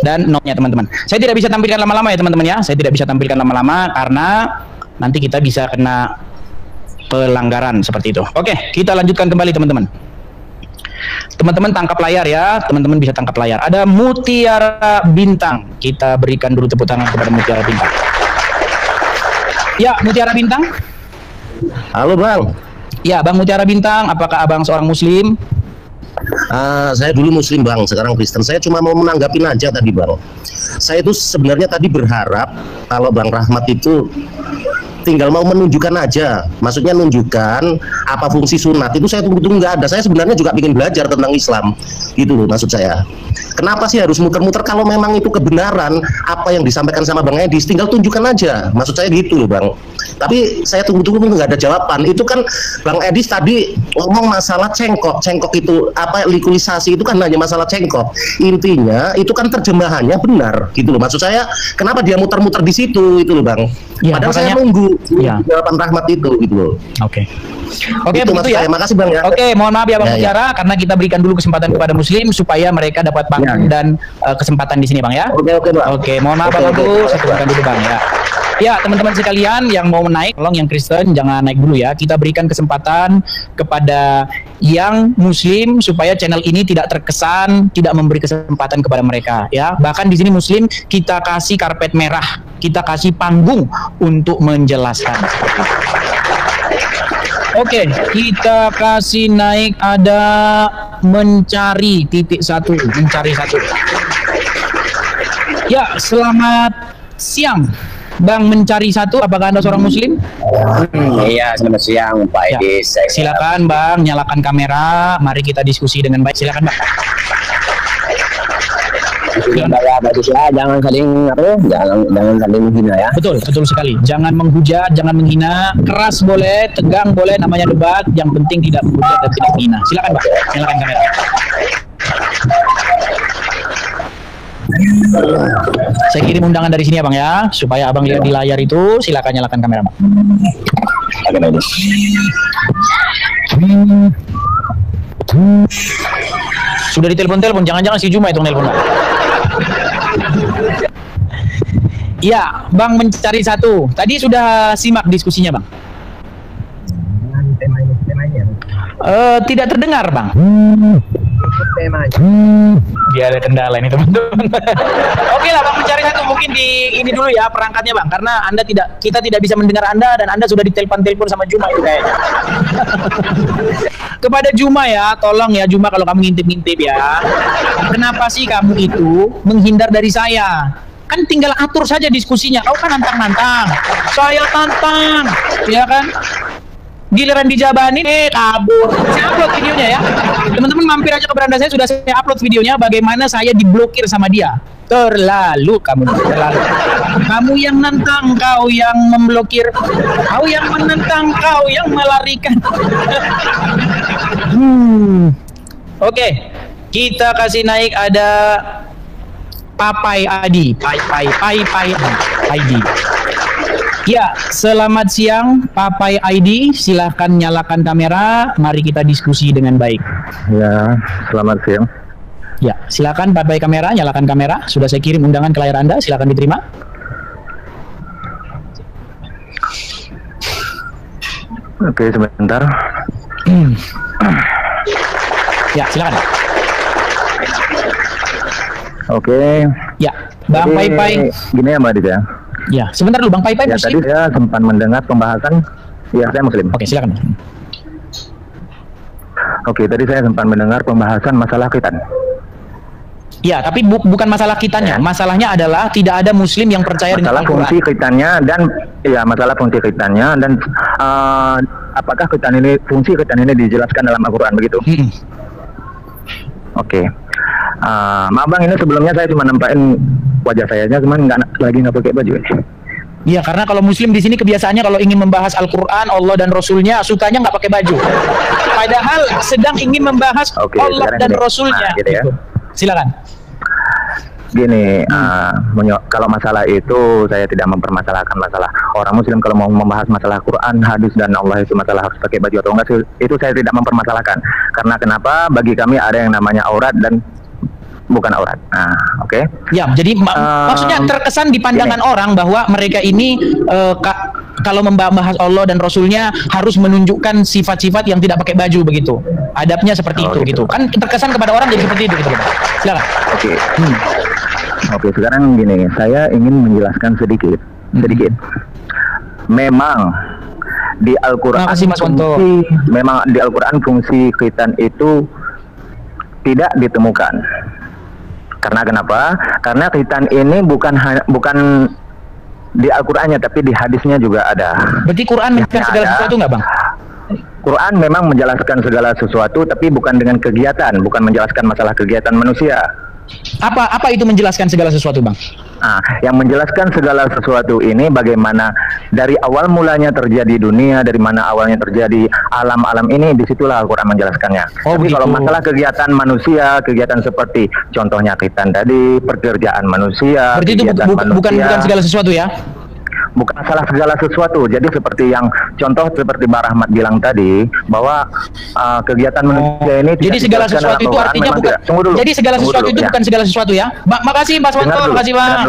dan notnya teman-teman. Saya tidak bisa tampilkan lama-lama ya teman-teman ya. Saya tidak bisa tampilkan lama-lama karena nanti kita bisa kena pelanggaran seperti itu. Oke, kita lanjutkan kembali teman-teman. Teman-teman tangkap layar ya, teman-teman bisa tangkap layar. Ada Mutiara Bintang. Kita berikan dulu tepuk tangan kepada Mutiara Bintang. Ya, Mutiara Bintang. Halo Bang. Ya, Bang Mutiara Bintang, apakah Abang seorang Muslim? Saya dulu Muslim Bang, sekarang Kristen. Saya cuma mau menanggapin aja tadi Bang. Saya itu sebenarnya tadi berharap kalau Bang Rahmat itu tinggal mau menunjukkan aja, maksudnya nunjukkan apa fungsi sunat itu. Saya tunggu-tunggu nggak ada. Saya sebenarnya juga ingin belajar tentang Islam gitu loh maksud saya. Kenapa sih harus muter-muter kalau memang itu kebenaran apa yang disampaikan sama Bang Edis, tinggal tunjukkan aja, maksud saya gitu loh Bang. Tapi saya tunggu-tunggu nggak ada jawaban. Itu kan Bang Edis tadi ngomong masalah cengkok itu apa, likulisasi itu kan hanya masalah cengkok. Intinya itu kan terjemahannya benar gitu loh maksud saya. Kenapa dia muter-muter di situ itu loh Bang? Ya, padahal makanya, saya nunggu ya jawaban Rahmat itu gitu loh. Oke. Oke, begitu ya. Makasih Bang ya. Oke, mohon maaf ya Bang Mutiara, karena kita berikan dulu kesempatan kepada Muslim supaya mereka dapat panggung dan kesempatan di sini Bang ya. Oke Bang. Oke, mohon maaf Bang dulu, saya turunkan dulu Bang ya. Ya, teman-teman sekalian yang mau naik, tolong yang Kristen jangan naik dulu ya. Kita berikan kesempatan kepada yang Muslim supaya channel ini tidak terkesan tidak memberi kesempatan kepada mereka ya. Bahkan di sini Muslim kita kasih karpet merah, kita kasih panggung untuk menjelaskan. Oke, kita kasih naik, ada mencari satu. Ya, selamat siang Bang Mencari Satu, apakah Anda seorang Muslim? Iya, selamat siang Pak Edis. Ya. Silakan Bang, nyalakan kamera, mari kita diskusi dengan baik. Silakan Bang. Jangan saling menghina ya. Betul sekali. Jangan menghujat, jangan menghina. Keras boleh, tegang boleh, namanya debat. Yang penting tidak menghujat dan tidak menghina. Silakan Bang, nyalakan kamera. Saya kirim undangan dari sini ya Bang ya, supaya Abang lihat di layar itu. Silakan nyalakan kamera Bang. Sudah ditelepon, jangan-jangan si Juma itu nelpon Bang. Iya, Bang Mencari Satu. Tadi sudah simak diskusinya Bang. Tidak terdengar Bang. Dia ada kendala ini teman-teman. Oke lah Bang Mencari Satu, mungkin di ini dulu ya perangkatnya Bang, karena kita tidak bisa mendengar Anda dan Anda sudah ditelepon sama Juma itu kayaknya. Kepada Juma ya, tolong ya Juma, kalau kamu ngintip-ngintip ya, kenapa sih kamu itu menghindar dari saya? Kan tinggal atur saja diskusinya. Kau kan nantang-nantang, saya tantang, ya kan? Giliran dijabanin, kabur. Saya upload videonya ya. Teman-teman mampir aja ke beranda saya, sudah saya upload videonya bagaimana saya diblokir sama dia. Terlalu kamu, terlalu. Kamu yang nantang, kau yang memblokir. Kau yang menentang, kau yang melarikan. Oke. Kita kasih naik ada Papai Adi. Pai Adi. Ya, selamat siang Papai ID. Silahkan nyalakan kamera. Mari kita diskusi dengan baik. Ya, selamat siang. Ya, silakan Papai kamera, nyalakan kamera. Sudah saya kirim undangan ke layar Anda. Silakan diterima. Oke, sebentar. Ya, silakan. Oke. Ya, Bang Pai. Gini ya Mbak Aditya. Ya, sebentar dulu Bang Pai Ya, Muslim. tadi saya sempat mendengar pembahasan. Ya, saya Muslim. Oke, silakan. Oke, tadi saya sempat mendengar pembahasan masalah khitan. Ya, tapi bukan masalah kitanya. Masalahnya adalah tidak ada Muslim yang percaya Masalah dengan Al-Quran. fungsi khitannya dan masalah fungsi khitannya dan apakah khitan ini, fungsi khitan ini dijelaskan dalam Al-Quran begitu? Oke. Maaf Bang, ini sebelumnya saya cuma nampakin wajah saya aja, cuman nggak pakai baju. Iya, karena kalau Muslim di sini kebiasaannya kalau ingin membahas Al-Quran, Allah dan Rasulnya, sukanya nggak pakai baju. Padahal sedang ingin membahas Allah dan Rasulnya. Gitu ya. Silakan. Gini, kalau masalah itu saya tidak mempermasalahkan masalah orang Muslim kalau mau membahas masalah Quran, hadis dan Allah itu masalah harus pakai baju atau enggak, itu saya tidak mempermasalahkan. Karena kenapa? Bagi kami ada yang namanya aurat dan bukan aurat. Nah, oke. Ya, jadi maksudnya terkesan di pandangan orang bahwa mereka ini kalau membahas Allah dan Rasulnya harus menunjukkan sifat-sifat yang tidak pakai baju begitu. Adabnya seperti itu gitu. Kan terkesan kepada orang jadi seperti itu gitu. Silakan. Oke. Oke, sekarang gini, saya ingin menjelaskan sedikit. Memang di Al-Qur'an memang di Al-Qur'an fungsi khitan itu tidak ditemukan. Karena kenapa? Karena khitan ini bukan di Al-Qur'annya tapi di hadisnya juga ada. Berarti Quran menjelaskan segala sesuatu nggak Bang? Quran memang menjelaskan segala sesuatu tapi bukan dengan kegiatan, bukan menjelaskan masalah kegiatan manusia. Apa itu menjelaskan segala sesuatu Bang? Nah, yang menjelaskan segala sesuatu ini bagaimana dari awal mulanya terjadi dunia, dari mana awalnya terjadi alam-alam ini, disitulah Al-Quran menjelaskannya. Tapi kalau masalah kegiatan manusia, kegiatan seperti contohnya khitan tadi, pekerjaan manusia, berarti itu bukan segala sesuatu ya? Bukan salah segala sesuatu. Jadi seperti yang contoh seperti Mbak Rahmat bilang tadi bahwa kegiatan manusia ini jadi segala sesuatu itu artinya bukan. Jadi segala sesuatu itu bukan segala sesuatu ya. Makasih Mas Wanto, makasih Bang.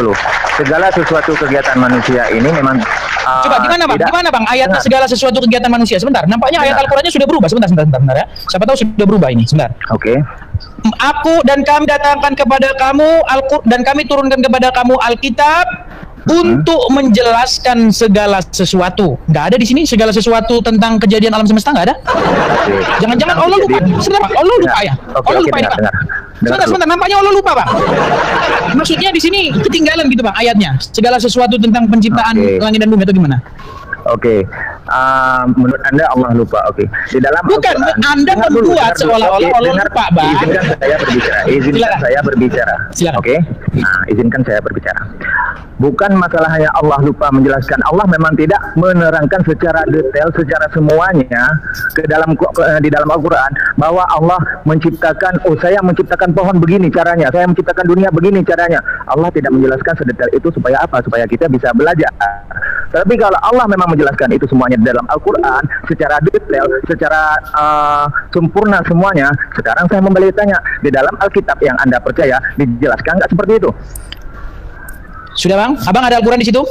Segala sesuatu kegiatan manusia ini memang coba gimana Bang? Gimana Bang ayatnya segala sesuatu kegiatan manusia? Sebentar, nampaknya ayat Al-Qur'annya sudah berubah. Sebentar ya. Siapa tahu sudah berubah ini. Sebentar. Oke. Aku dan kami datangkan kepada kamu dan kami turunkan kepada kamu Alkitab untuk menjelaskan segala sesuatu. Nggak ada di sini segala sesuatu tentang kejadian alam semesta, nggak ada. Jangan-jangan Allah lupa. Sebentar, Allah lupa ya. Allah lupa ini Pak. Sebentar, nampaknya Allah lupa Bang. Maksudnya di sini ketinggalan gitu Bang ayatnya. Segala sesuatu tentang penciptaan langit dan bumi atau gimana? Oke, menurut Anda Allah lupa. Oke, di dalam bukan Anda membuat seolah-olah Allah lupa, Bang. Izinkan saya berbicara. Oke, nah izinkan saya berbicara. Bukan masalahnya Allah lupa menjelaskan. Allah memang tidak menerangkan secara detail, secara semuanya di dalam Al-Quran bahwa Allah menciptakan, saya menciptakan pohon begini caranya, saya menciptakan dunia begini caranya. Allah tidak menjelaskan sedetail itu supaya apa? Supaya kita bisa belajar. Tapi kalau Allah memang menjelaskan itu semuanya di dalam Al-Quran secara detail, secara sempurna semuanya, sekarang saya kembali tanya, di dalam Alkitab yang Anda percaya dijelaskan nggak seperti itu? Sudah Bang? Abang ada Al-Quran di situ?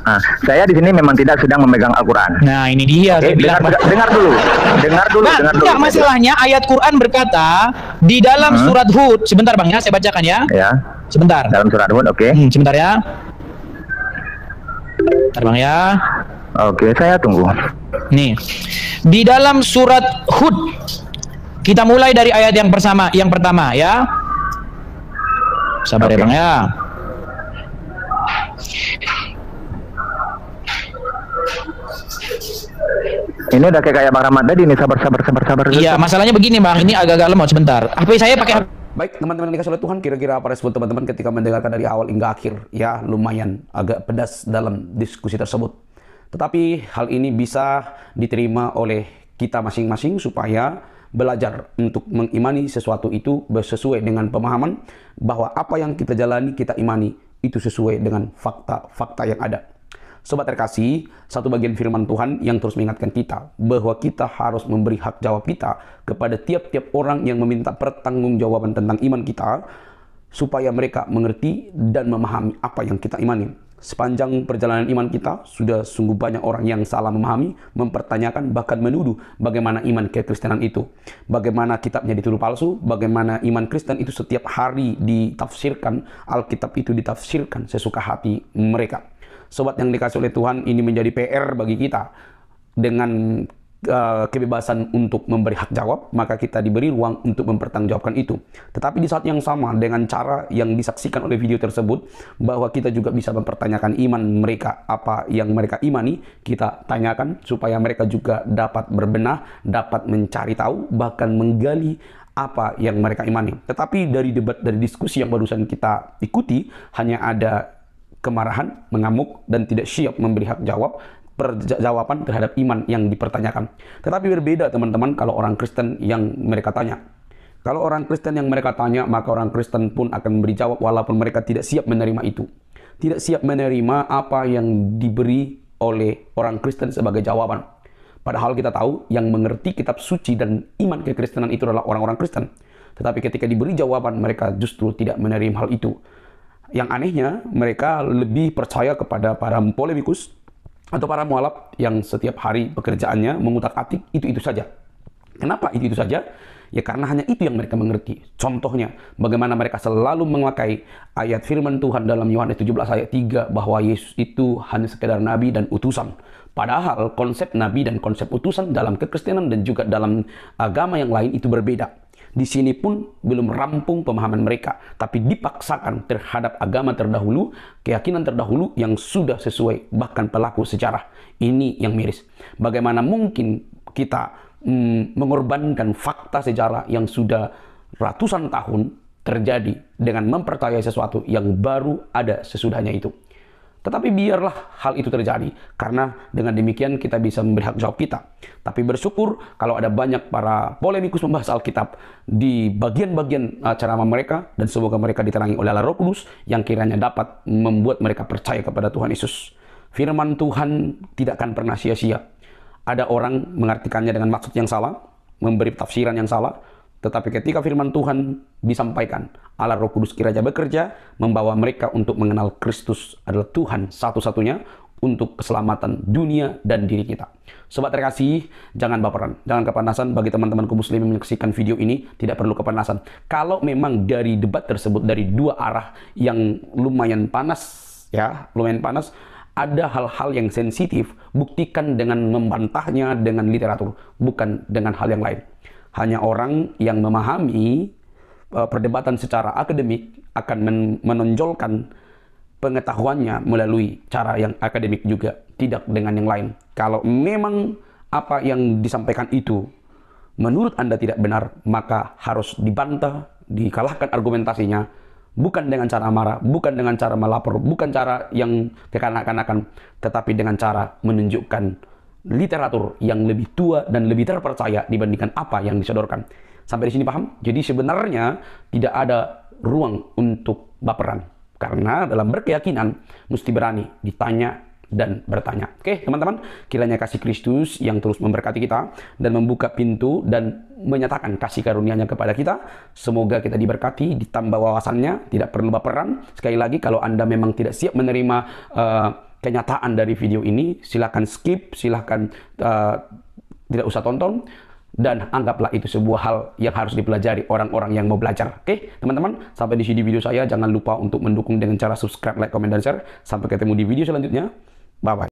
Nah, saya di sini memang tidak sedang memegang Al-Quran. Nah, ini dia. Oke, dengar dulu. Nah, masalahnya ayat Quran berkata di dalam surat Hud. Sebentar Bang ya, saya bacakan ya. Ya. Sebentar. Dalam surat Hud, oke. Sebentar ya. Bentar Bang ya. Oke, saya tunggu. Nih, di dalam surat Hud, kita mulai dari ayat yang pertama ya. Sabar ya Bang ya. Ini udah kayak Bang Rahmat tadi nih, sabar. Iya, masalahnya begini Bang, ini agak-agak lemot sebentar. HP saya pakai. Baik, teman-teman yang dikasih oleh Tuhan, kira-kira apa respon teman-teman ketika mendengarkan dari awal hingga akhir? Ya, lumayan agak pedas dalam diskusi tersebut. Tetapi hal ini bisa diterima oleh kita masing-masing supaya belajar untuk mengimani sesuatu itu sesuai dengan pemahaman bahwa apa yang kita jalani, kita imani itu sesuai dengan fakta-fakta yang ada. Sobat terkasih, satu bagian firman Tuhan yang terus mengingatkan kita bahwa kita harus memberi hak jawab kita kepada tiap-tiap orang yang meminta pertanggungjawaban tentang iman kita, supaya mereka mengerti dan memahami apa yang kita imani. Sepanjang perjalanan iman kita, sudah sungguh banyak orang yang salah memahami, mempertanyakan, bahkan menuduh bagaimana iman kekristenan itu. Bagaimana kitabnya dituduh palsu, bagaimana iman Kristen itu setiap hari ditafsirkan, Alkitab itu ditafsirkan sesuka hati mereka. Sobat yang dikasih oleh Tuhan, ini menjadi PR bagi kita. Dengan kebebasan untuk memberi hak jawab, maka kita diberi ruang untuk mempertanggungjawabkan itu. Tetapi di saat yang sama, dengan cara yang disaksikan oleh video tersebut, bahwa kita juga bisa mempertanyakan iman mereka, apa yang mereka imani, kita tanyakan supaya mereka juga dapat berbenah, dapat mencari tahu, bahkan menggali apa yang mereka imani. Tetapi dari debat, dari diskusi yang barusan kita ikuti, hanya ada kemarahan, mengamuk, dan tidak siap memberi hak jawab, jawaban terhadap iman yang dipertanyakan. Tetapi berbeda teman-teman kalau orang Kristen yang mereka tanya. Kalau orang Kristen yang mereka tanya, maka orang Kristen pun akan memberi jawab walaupun mereka tidak siap menerima itu. Tidak siap menerima apa yang diberi oleh orang Kristen sebagai jawaban. Padahal kita tahu yang mengerti kitab suci dan iman kekristenan itu adalah orang-orang Kristen. Tetapi ketika diberi jawaban, mereka justru tidak menerima hal itu. Yang anehnya, mereka lebih percaya kepada para polemikus atau para mualaf yang setiap hari pekerjaannya mengutak-atik itu saja. Kenapa itu saja? Ya karena hanya itu yang mereka mengerti. Contohnya, bagaimana mereka selalu memakai ayat firman Tuhan dalam Yohanes 17 ayat 3 bahwa Yesus itu hanya sekedar nabi dan utusan. Padahal konsep nabi dan konsep utusan dalam kekristenan dan juga dalam agama yang lain itu berbeda. Di sini pun belum rampung pemahaman mereka, tapi dipaksakan terhadap agama terdahulu, keyakinan terdahulu yang sudah sesuai, bahkan pelaku sejarah. Ini yang miris. Bagaimana mungkin kita mengorbankan fakta sejarah yang sudah ratusan tahun terjadi dengan mempercayai sesuatu yang baru ada sesudahnya itu. Tetapi biarlah hal itu terjadi, karena dengan demikian kita bisa memberi hak jawab kita. Tapi bersyukur kalau ada banyak para polemikus membahas Alkitab di bagian-bagian ceramah mereka, dan semoga mereka diterangi oleh Allah Roh Kudus yang kiranya dapat membuat mereka percaya kepada Tuhan Yesus. Firman Tuhan tidak akan pernah sia-sia. Ada orang mengartikannya dengan maksud yang salah, memberi tafsiran yang salah, tetapi ketika firman Tuhan disampaikan, Allah Roh Kudus kiranya bekerja, membawa mereka untuk mengenal Kristus adalah Tuhan satu-satunya untuk keselamatan dunia dan diri kita. Sobat terkasih, jangan baperan, jangan kepanasan. Bagi teman-temanku muslim yang menyaksikan video ini, tidak perlu kepanasan. Kalau memang dari debat tersebut, dari dua arah yang lumayan panas, ada hal-hal yang sensitif, buktikan dengan membantahnya dengan literatur, bukan dengan hal yang lain. Hanya orang yang memahami perdebatan secara akademik akan menonjolkan pengetahuannya melalui cara yang akademik juga, tidak dengan yang lain. Kalau memang apa yang disampaikan itu menurut Anda tidak benar, maka harus dibantah, dikalahkan argumentasinya, bukan dengan cara marah, bukan dengan cara melapor, bukan cara yang kekanak-kanakan, tetapi dengan cara menunjukkan literatur yang lebih tua dan lebih terpercaya dibandingkan apa yang disodorkan. Sampai di sini paham? Jadi sebenarnya tidak ada ruang untuk baperan, karena dalam berkeyakinan mesti berani ditanya dan bertanya. Oke teman-teman, kiranya kasih Kristus yang terus memberkati kita dan membuka pintu dan menyatakan kasih karunia-Nya kepada kita. Semoga kita diberkati, ditambah wawasannya, tidak perlu baperan. Sekali lagi, kalau Anda memang tidak siap menerima kenyataan dari video ini, silahkan skip, silahkan tidak usah tonton, dan anggaplah itu sebuah hal yang harus dipelajari orang-orang yang mau belajar. Oke teman-teman, sampai di sini video saya. Jangan lupa untuk mendukung dengan cara subscribe, like, komen, dan share. Sampai ketemu di video selanjutnya. Bye-bye.